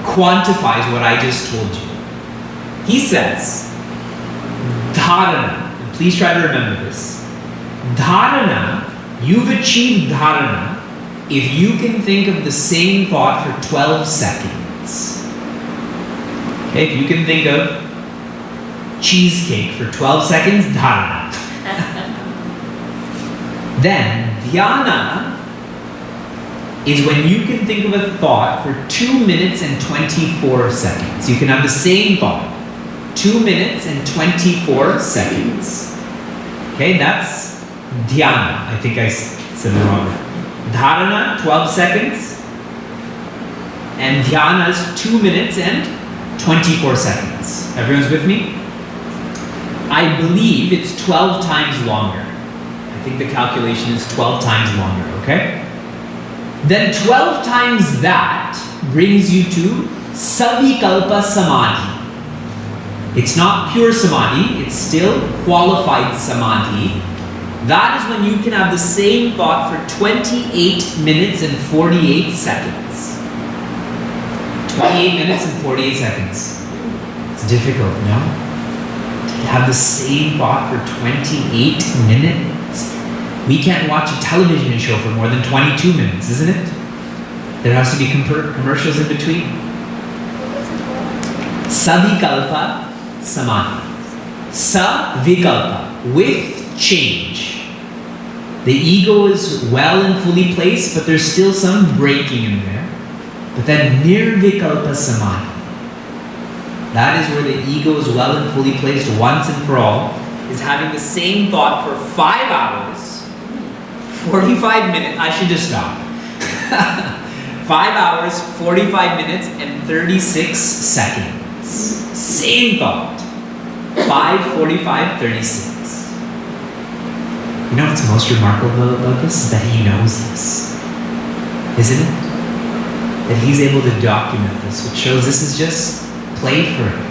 quantifies what I just told you. He says, dharana, and please try to remember this. Dharana, you've achieved dharana if you can think of the same thought for 12 seconds, okay, if you can think of cheesecake for 12 seconds, dharana. Then dhyana is when you can think of a thought for 2 minutes and 24 seconds. You can have the same thought, 2 minutes and 24 seconds. Okay, that's dhyana. I think I said the wrong word. Dharana, 12 seconds. And dhyana is 2 minutes and 24 seconds. Everyone's with me? I believe it's 12 times longer. I think the calculation is 12 times longer, okay? Then 12 times that brings you to Savikalpa Samadhi. It's not pure Samadhi, it's still qualified Samadhi. That is when you can have the same thought for 28 minutes and 48 seconds. 28 minutes and 48 seconds. It's difficult, no? To have the same thought for 28 minutes. We can't watch a television show for more than 22 minutes, isn't it? There has to be commercials in between. Savikalpa Samadhi. Savikalpa, with change. The ego is well and fully placed, but there's still some breaking in there. But then Nirvikalpa Samadhi. That is where the ego is well and fully placed once and for all, is having the same thought for 5 hours, 45 minutes, I should just stop. 5 hours, 45 minutes, and 36 seconds. Same thought. 5, 45, 36. You know what's most remarkable about this? Is that he knows this. Isn't it? That he's able to document this, which shows this is just play for him.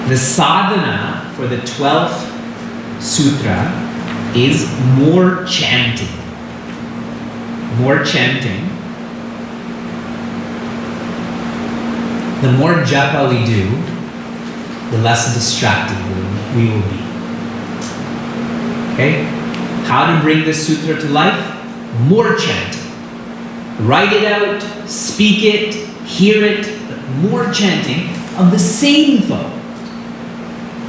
The sadhana for the 12th sutra is more chanting. More chanting. The more japa we do, the less distracted we will be. Okay? How to bring this sutra to life? More chanting. Write it out, speak it, hear it, but more chanting of the same thought.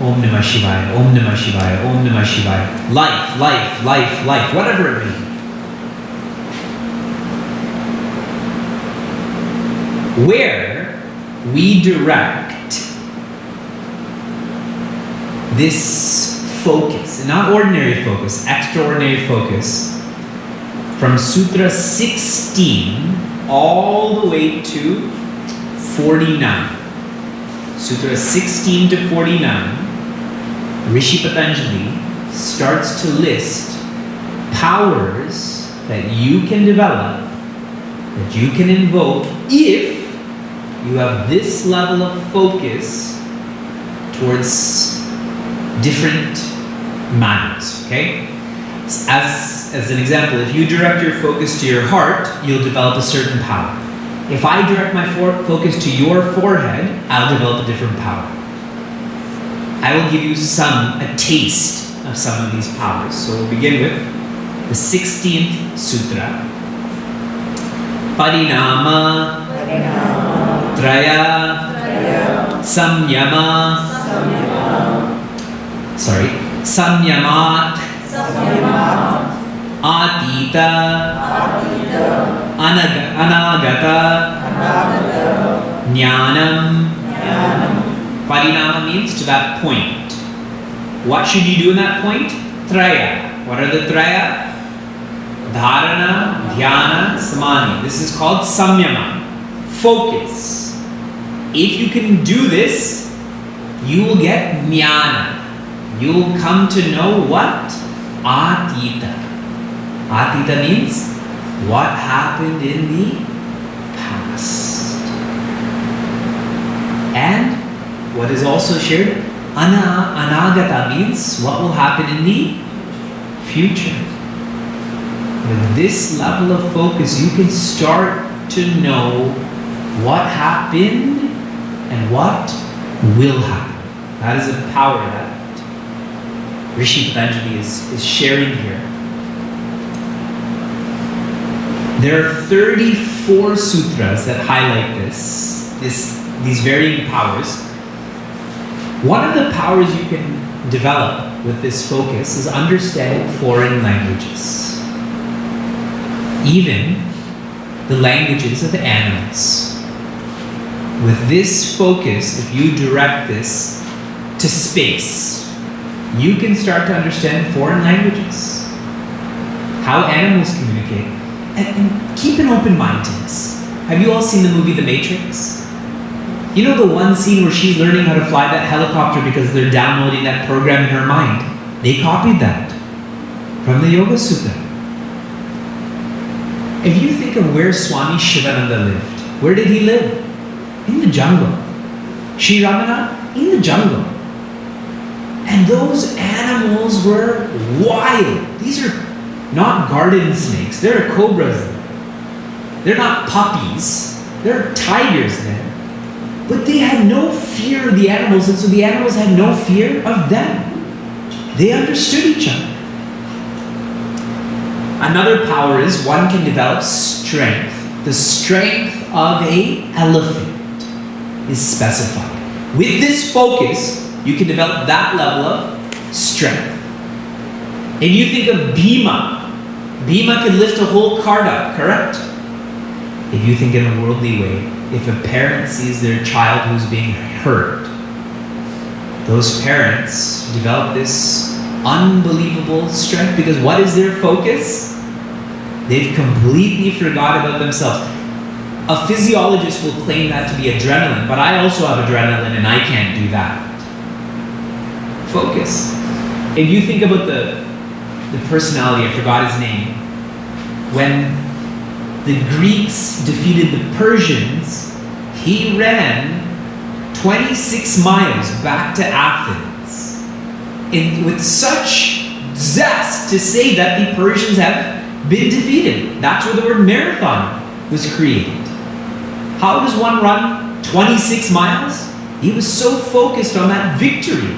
Om Namah Shivaya, Om Namah Shivaya, Om Namah Shivaya. Life, life, life, life, whatever it may be. Where we direct this focus, and not ordinary focus, extraordinary focus, from Sutra 16 all the way to 49. Sutra 16 to 49. Rishi Patanjali starts to list powers that you can develop, that you can invoke if you have this level of focus towards different matters, okay? As an example, if you direct your focus to your heart, you'll develop a certain power. If I direct my focus to your forehead, I'll develop a different power. I will give you a taste of some of these powers. So we'll begin with the 16th sutra. Parinama, Traya, Samyama, Samyamat, Atita, Anagata, Jnanam. Parinama means to that point. What should you do in that point? Traya. What are the Traya? Dharana, Dhyana, Samadhi. This is called Samyama. Focus. If you can do this, you will get Jnana. You will come to know what? Atita. Atita means what happened in the past. And what is also shared? Anagata means what will happen in the future. With this level of focus, you can start to know what happened and what will happen. That is a power that Rishi Patanjali is sharing here. There are 34 sutras that highlight these varying powers. One of the powers you can develop with this focus is understanding foreign languages. Even the languages of animals. With this focus, if you direct this to space, you can start to understand foreign languages. How animals communicate. And keep an open mind to this. Have you all seen the movie The Matrix? You know the one scene where she's learning how to fly that helicopter because they're downloading that program in her mind? They copied that from the Yoga Sutra. If you think of where Swami Shivananda lived, where did he live? In the jungle. Sri Ramana, in the jungle. And those animals were wild. These are not garden snakes, there are cobras there. They're not puppies, there are tigers there. But they had no fear of the animals, and so the animals had no fear of them. They understood each other. Another power is one can develop strength. The strength of an elephant is specified. With this focus, you can develop that level of strength. And you think of Bhima. Bhima can lift a whole cart up, correct? If you think in a worldly way, if a parent sees their child who's being hurt, those parents develop this unbelievable strength because what is their focus? They've completely forgot about themselves. A physiologist will claim that to be adrenaline, but I also have adrenaline and I can't do that. Focus. If you think about the personality, I forgot his name, when the Greeks defeated the Persians, he ran 26 miles back to Athens with such zest to say that the Persians have been defeated. That's where the word marathon was created. How does one run 26 miles? He was so focused on that victory.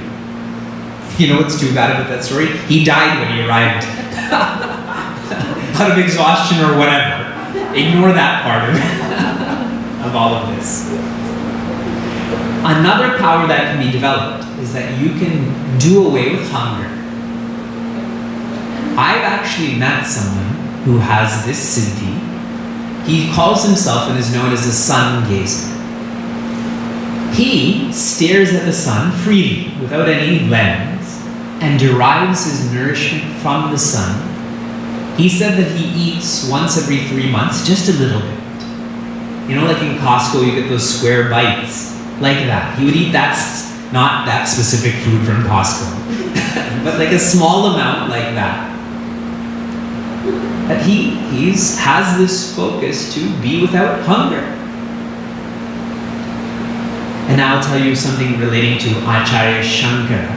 You know what's too bad about that story? He died when he arrived. Out of exhaustion or whatever. Ignore that part of all of this. Another power that can be developed is that you can do away with hunger. I've actually met someone who has this siddhi. He calls himself and is known as a sun gazer. He stares at the sun freely, without any lens, and derives his nourishment from the sun. He said that he eats once every 3 months, just a little bit. You know, like in Costco, you get those square bites, like that. He would eat that, not that specific food from Costco, but like a small amount like that. That he has this focus to be without hunger. And now I'll tell you something relating to Acharya Shankara.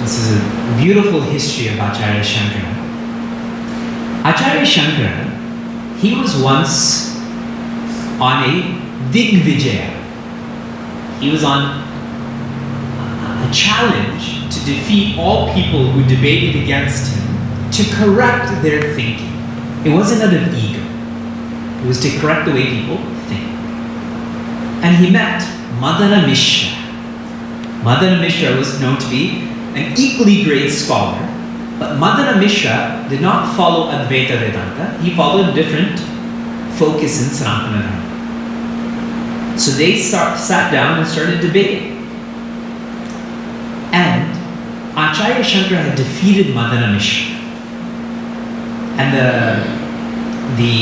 This is a beautiful history of Acharya Shankara. Acharya Shankara, he was once on a Digvijaya. He was on a challenge to defeat all people who debated against him, to correct their thinking. It wasn't out of ego. It was to correct the way people think. And he met Madana Mishra. Madana Mishra was known to be an equally great scholar, but Madana Mishra did not follow Advaita Vedanta. He followed a different focus in Sanatana Dharma. So they sat down and started debating. And Acharya Shankara had defeated Madana Mishra. And the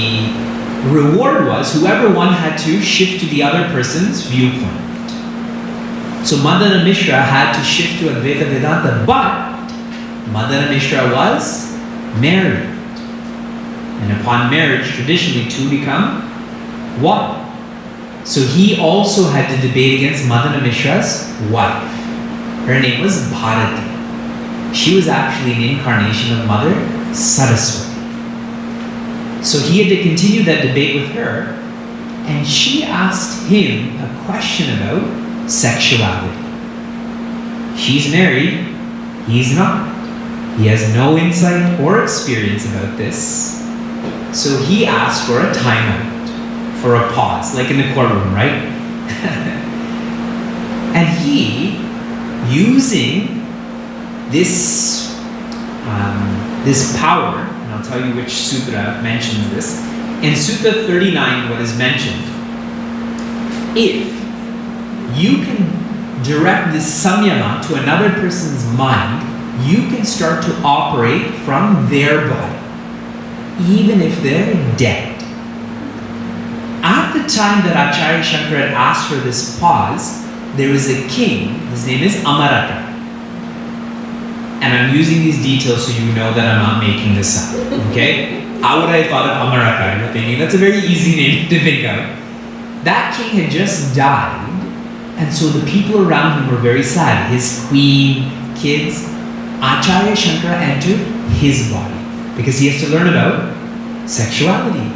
reward was whoever won had to shift to the other person's viewpoint. So Madana Mishra had to shift to Advaita Vedanta, but Madana Mishra was married. And upon marriage, traditionally two become one. So he also had to debate against Madana Mishra's wife. Her name was Bharati. She was actually an incarnation of Mother Saraswati. So he had to continue that debate with her, and she asked him a question about sexuality. She's married, he's not. He has no insight or experience about this. So he asked for a timeout, for a pause, like in the courtroom, right? And he, using this power, and I'll tell you which sutra mentions this. In Sutta 39, what is mentioned, if you can direct this samyama to another person's mind, you can start to operate from their body, even if they're dead. At the time that Acharya Shankara had asked for this pause, there was a king, his name is Amaraka. And I'm using these details so you know that I'm not making this up, okay? How would I have thought of Amaraka? You're thinking, that's a very easy name to think of. That king had just died, and so the people around him were very sad. His queen, kids. Acharya Shankara entered his body because he has to learn about sexuality.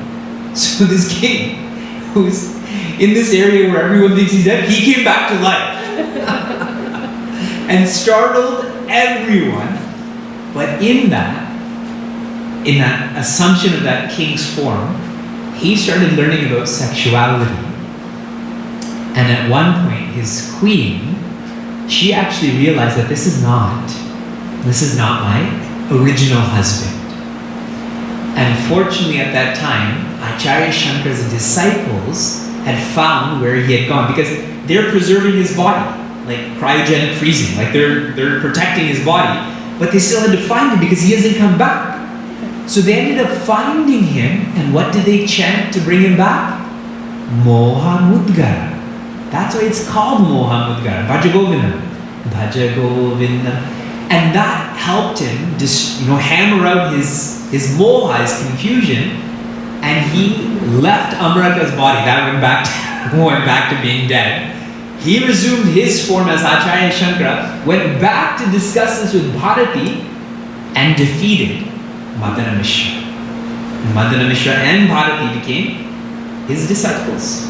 So this king, who's in this area where everyone thinks he's dead, he came back to life and startled everyone. But in that assumption of that king's form, he started learning about sexuality. And at one point, his queen, she actually realized that this is not my original husband. And fortunately at that time, Acharya Shankara's disciples had found where he had gone, because they're preserving his body, like cryogenic freezing, like they're protecting his body, but they still had to find him because he hasn't come back. So they ended up finding him, and what did they chant to bring him back? Moha Mudgara. That's why it's called Moha Mudgara. Bhaja Govinda. Bhaja Govinda. And that helped him just, hammer out his moha, his confusion, and he left Amaraka's body. That went back to being dead. He resumed his form as Acharya Shankara, went back to discuss this with Bharati, and defeated Madana Mishra. And Madana Mishra and Bharati became his disciples.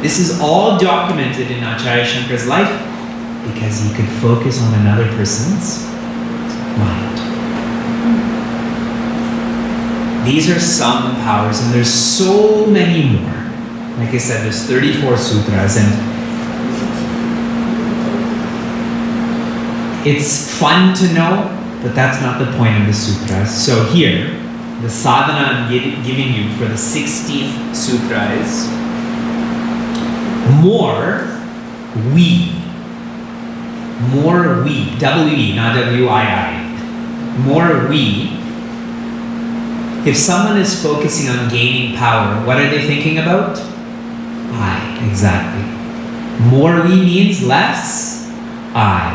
This is all documented in Acharya Shankara's life because he could focus on another person's mind. These are some powers, and there's so many more. Like I said, there's 34 sutras, and it's fun to know, but that's not the point of the sutras. So here, the sadhana I'm giving you for the 16th sutra is more we, W-E, not W-I-I. More we. If someone is focusing on gaining power, what are they thinking about? I, exactly. More we means less I.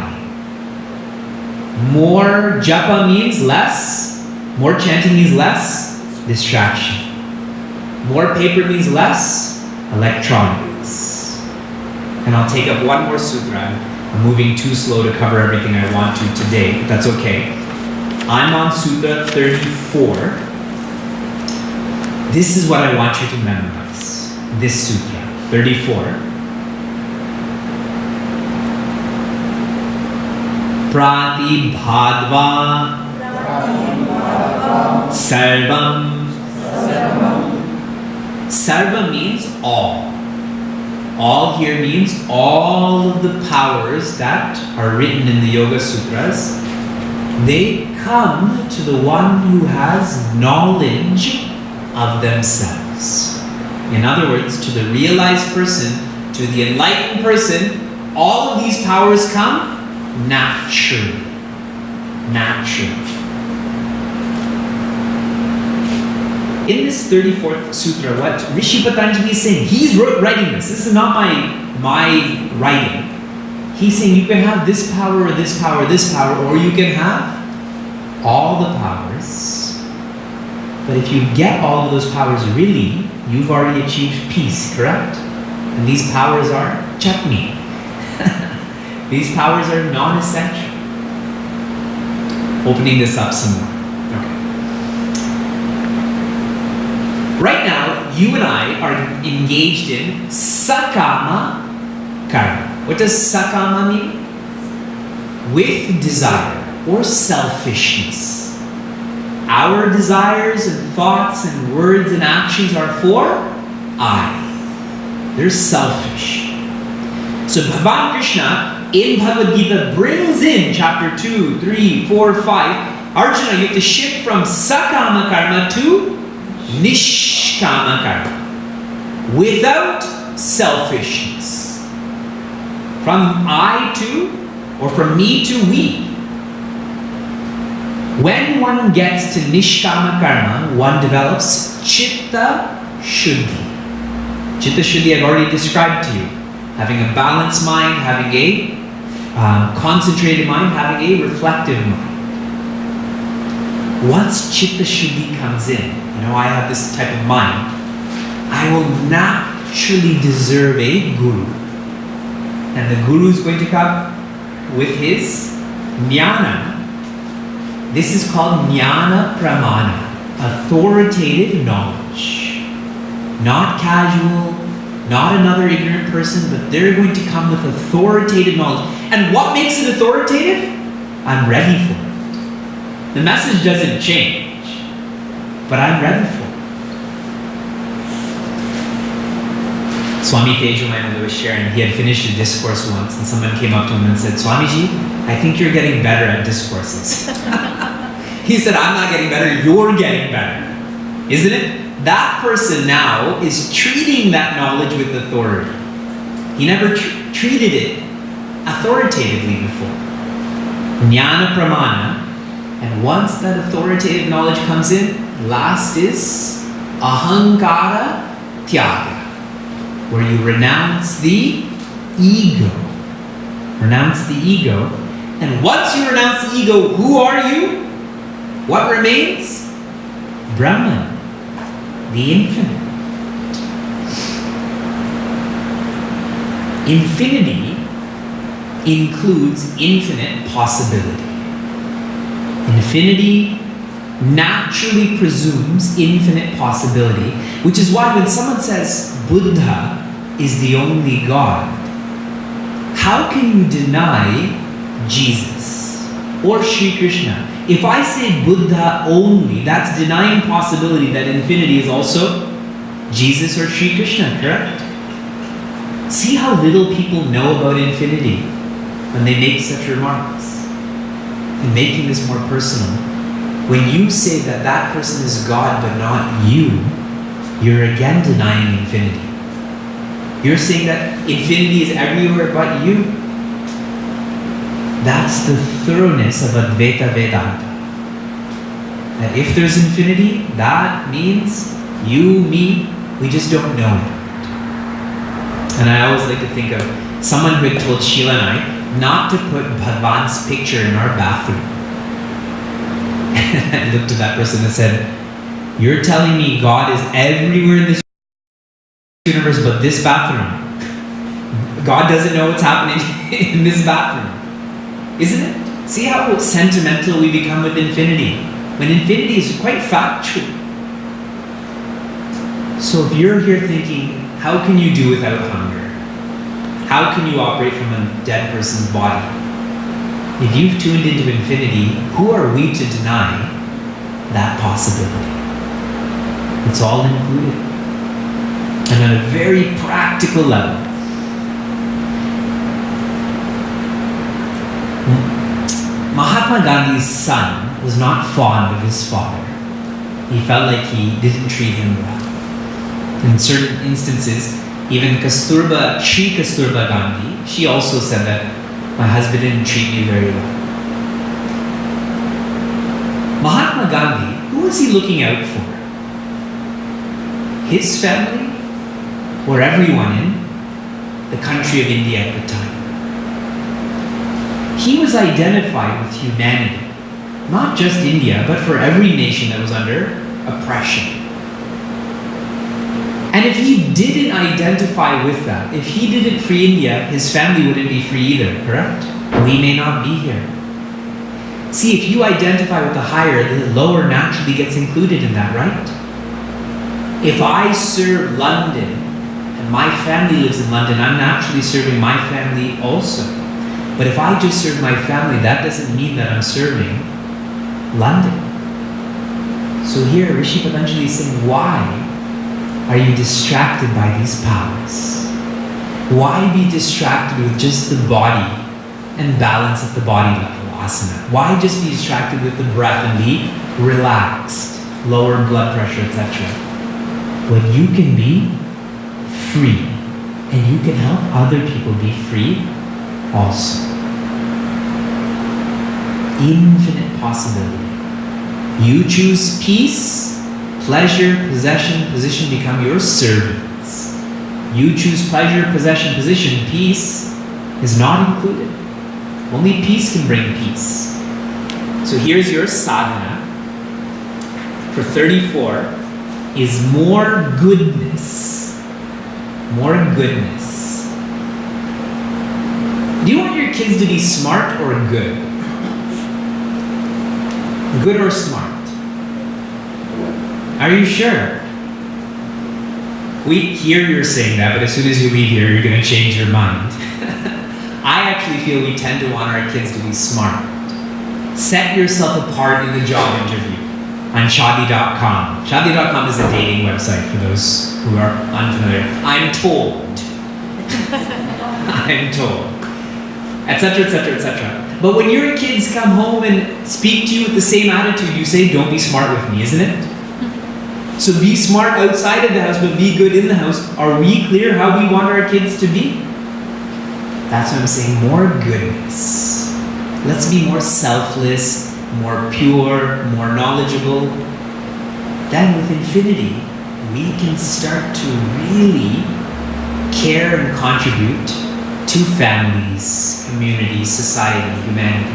More japa means less. More chanting means less distraction. More paper means less electronics. And I'll take up one more sutra. I'm moving too slow to cover everything I want to today, but that's okay. I'm on Sutta 34. This is what I want you to memorize. This sutra, 34. Pratibhadva Sarvam. Sarva means all. All here means all of the powers that are written in the Yoga Sutras. They come to the one who has knowledge of themselves. In other words, to the realized person, to the enlightened person, all of these powers come naturally. In this 34th sutra, what Rishi Patanjali is saying, he's writing this. This is not my writing. He's saying you can have this power or this power or this power, or you can have all the powers. But if you get all of those powers, really, you've already achieved peace, correct? And these powers are chutney. These powers are non-essential. Opening this up some more. Okay. Right now, you and I are engaged in sakama karma. What does sakama mean? With desire or selfishness. Our desires and thoughts and words and actions are for I. They're selfish. So Bhagavan Krishna in Bhagavad Gita brings in chapter 2, 3, 4, 5. Arjuna, you have to shift from sakama karma to nishkama karma. Without selfishness. From I to, or from me to we. When one gets to nishkama karma, one develops chitta shuddhi. Chitta shuddhi I've already described to you. Having a balanced mind, having a concentrated mind, having a reflective mind. Once chitta shuddhi comes in, I have this type of mind, I will naturally deserve a guru. And the guru is going to come with his jnana. This is called jnana pramana, authoritative knowledge. Not casual, not another ignorant person, but they're going to come with authoritative knowledge. And what makes it authoritative? I'm ready for it. The message doesn't change, but I'm ready for it. Swami Tejamananda was sharing, he had finished a discourse once and someone came up to him and said, Swamiji, I think you're getting better at discourses. He said, I'm not getting better, you're getting better. Isn't it? That person now is treating that knowledge with authority. He never treated it authoritatively before. Jnana pramana. And once that authoritative knowledge comes in, last is ahankara tyaga, where you renounce the ego. Renounce the ego. And once you renounce the ego, who are you? What remains? Brahman, the infinite. Infinity includes infinite possibility. Infinity naturally presumes infinite possibility, which is why when someone says Buddha is the only God, how can you deny Jesus or Sri Krishna? If I say Buddha only, that's denying possibility that infinity is also Jesus or Sri Krishna, correct? See how little people know about infinity when they make such remarks. And making this more personal, when you say that that person is God but not you, you're again denying infinity. You're saying that infinity is everywhere but you. That's the thoroughness of Advaita Vedanta. That if there's infinity, that means you, me, we just don't know it. And I always like to think of someone who had told Sheila and I not to put Bhagwan's picture in our bathroom. And I looked at that person and said, you're telling me God is everywhere in this universe but this bathroom. God doesn't know what's happening in this bathroom. Isn't it? See how sentimental we become with infinity, when infinity is quite factual. So if you're here thinking, how can you do without hunger? How can you operate from a dead person's body? If you've tuned into infinity, who are we to deny that possibility? It's all included. And on a very practical level, Mahatma Gandhi's son was not fond of his father. He felt like he didn't treat him well. In certain instances, even Sri Kasturba Gandhi, she also said that my husband didn't treat me very well. Mahatma Gandhi, who was he looking out for? His family or everyone in the country of India at the time? He was identified with humanity, not just India, but for every nation that was under oppression. And if he didn't identify with that, if he didn't free India, his family wouldn't be free either, correct? We may not be here. See, if you identify with the higher, the lower naturally gets included in that, right? If I serve London, and my family lives in London, I'm naturally serving my family also. But if I just serve my family, that doesn't mean that I'm serving London. So here, Rishi Patanjali is saying, why are you distracted by these powers? Why be distracted with just the body and balance at the body level, asana? Why just be distracted with the breath and be relaxed, lower blood pressure, etc.? When you can be free and you can help other people be free also. Infinite possibility. You choose peace, pleasure, possession, position become your servants. You choose pleasure, possession, position, peace is not included. Only peace can bring peace. So here's your sadhana for 34 is more goodness. More goodness. Do you want your kids to be smart or good? Good or smart? Are you sure? We hear you're saying that, but as soon as you leave here, you're going to change your mind. I actually feel we tend to want our kids to be smart. Set yourself apart in the job interview on Shadi.com. Shadi.com is a dating website for those who are unfamiliar. I'm told. I'm told. Etc., etc., etc. But when your kids come home and speak to you with the same attitude, you say, don't be smart with me, isn't it? So be smart outside of the house, but be good in the house. Are we clear how we want our kids to be? That's what I'm saying, more goodness. Let's be more selfless, more pure, more knowledgeable. Then with infinity, we can start to really care and contribute to families, communities, society, humanity.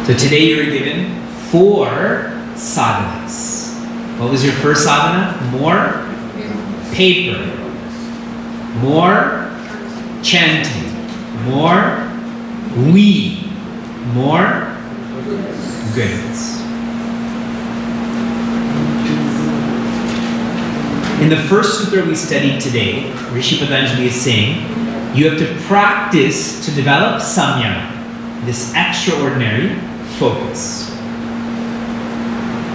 So today you were given 4 sadhanas. What was your first sadhana? More paper, more chanting, more we, more goodness. In the first sutra we studied today, Rishi Patanjali is saying, you have to practice to develop samyama, this extraordinary focus.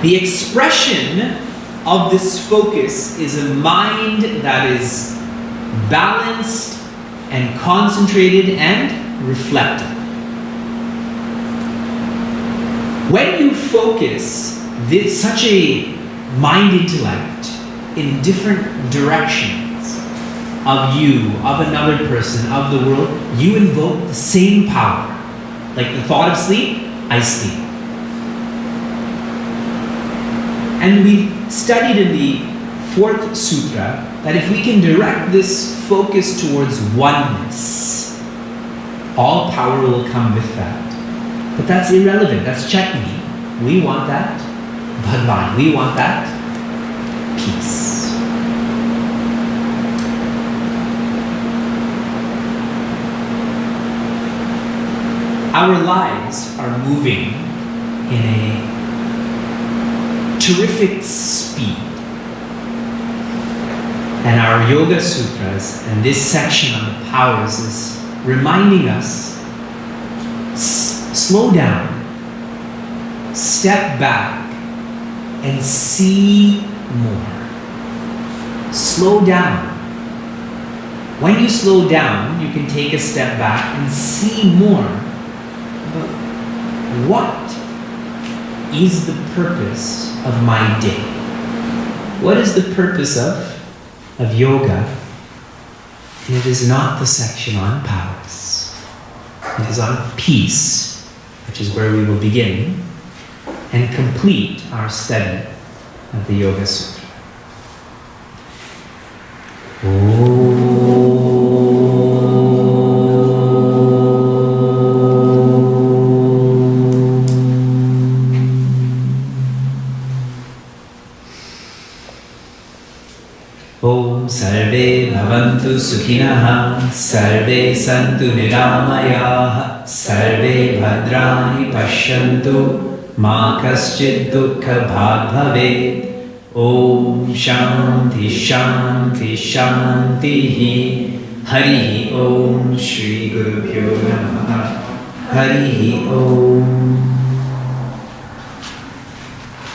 The expression of this focus is a mind that is balanced and concentrated and reflective. When you focus such a mind intellect in different directions of you, of another person, of the world, you invoke the same power. Like the thought of sleep, I sleep. And we studied in the 4th sutra that if we can direct this focus towards oneness, all power will come with that. But that's irrelevant, that's checkmate. We want that Bhagwan, we want that peace. Our lives are moving in a terrific speed. And our Yoga Sutras and this section on the powers is reminding us, slow down, step back, and see more. Slow down. When you slow down, you can take a step back and see more. But what is the purpose of my day? What is the purpose of yoga? And it is not the section on powers. It is on peace, which is where we will begin and complete our study of the Yoga Sutra. Om Sarve Bhavantu Sukhinah, Sarve Santu Niramayah, Sarve Bhadrani Pashyantu, Ma Kaschid Dukkha Bhag Bhaved. Om Shanti Shanti Shanti. Hari Om Shri Gurubhyo Namaha. Hari Om.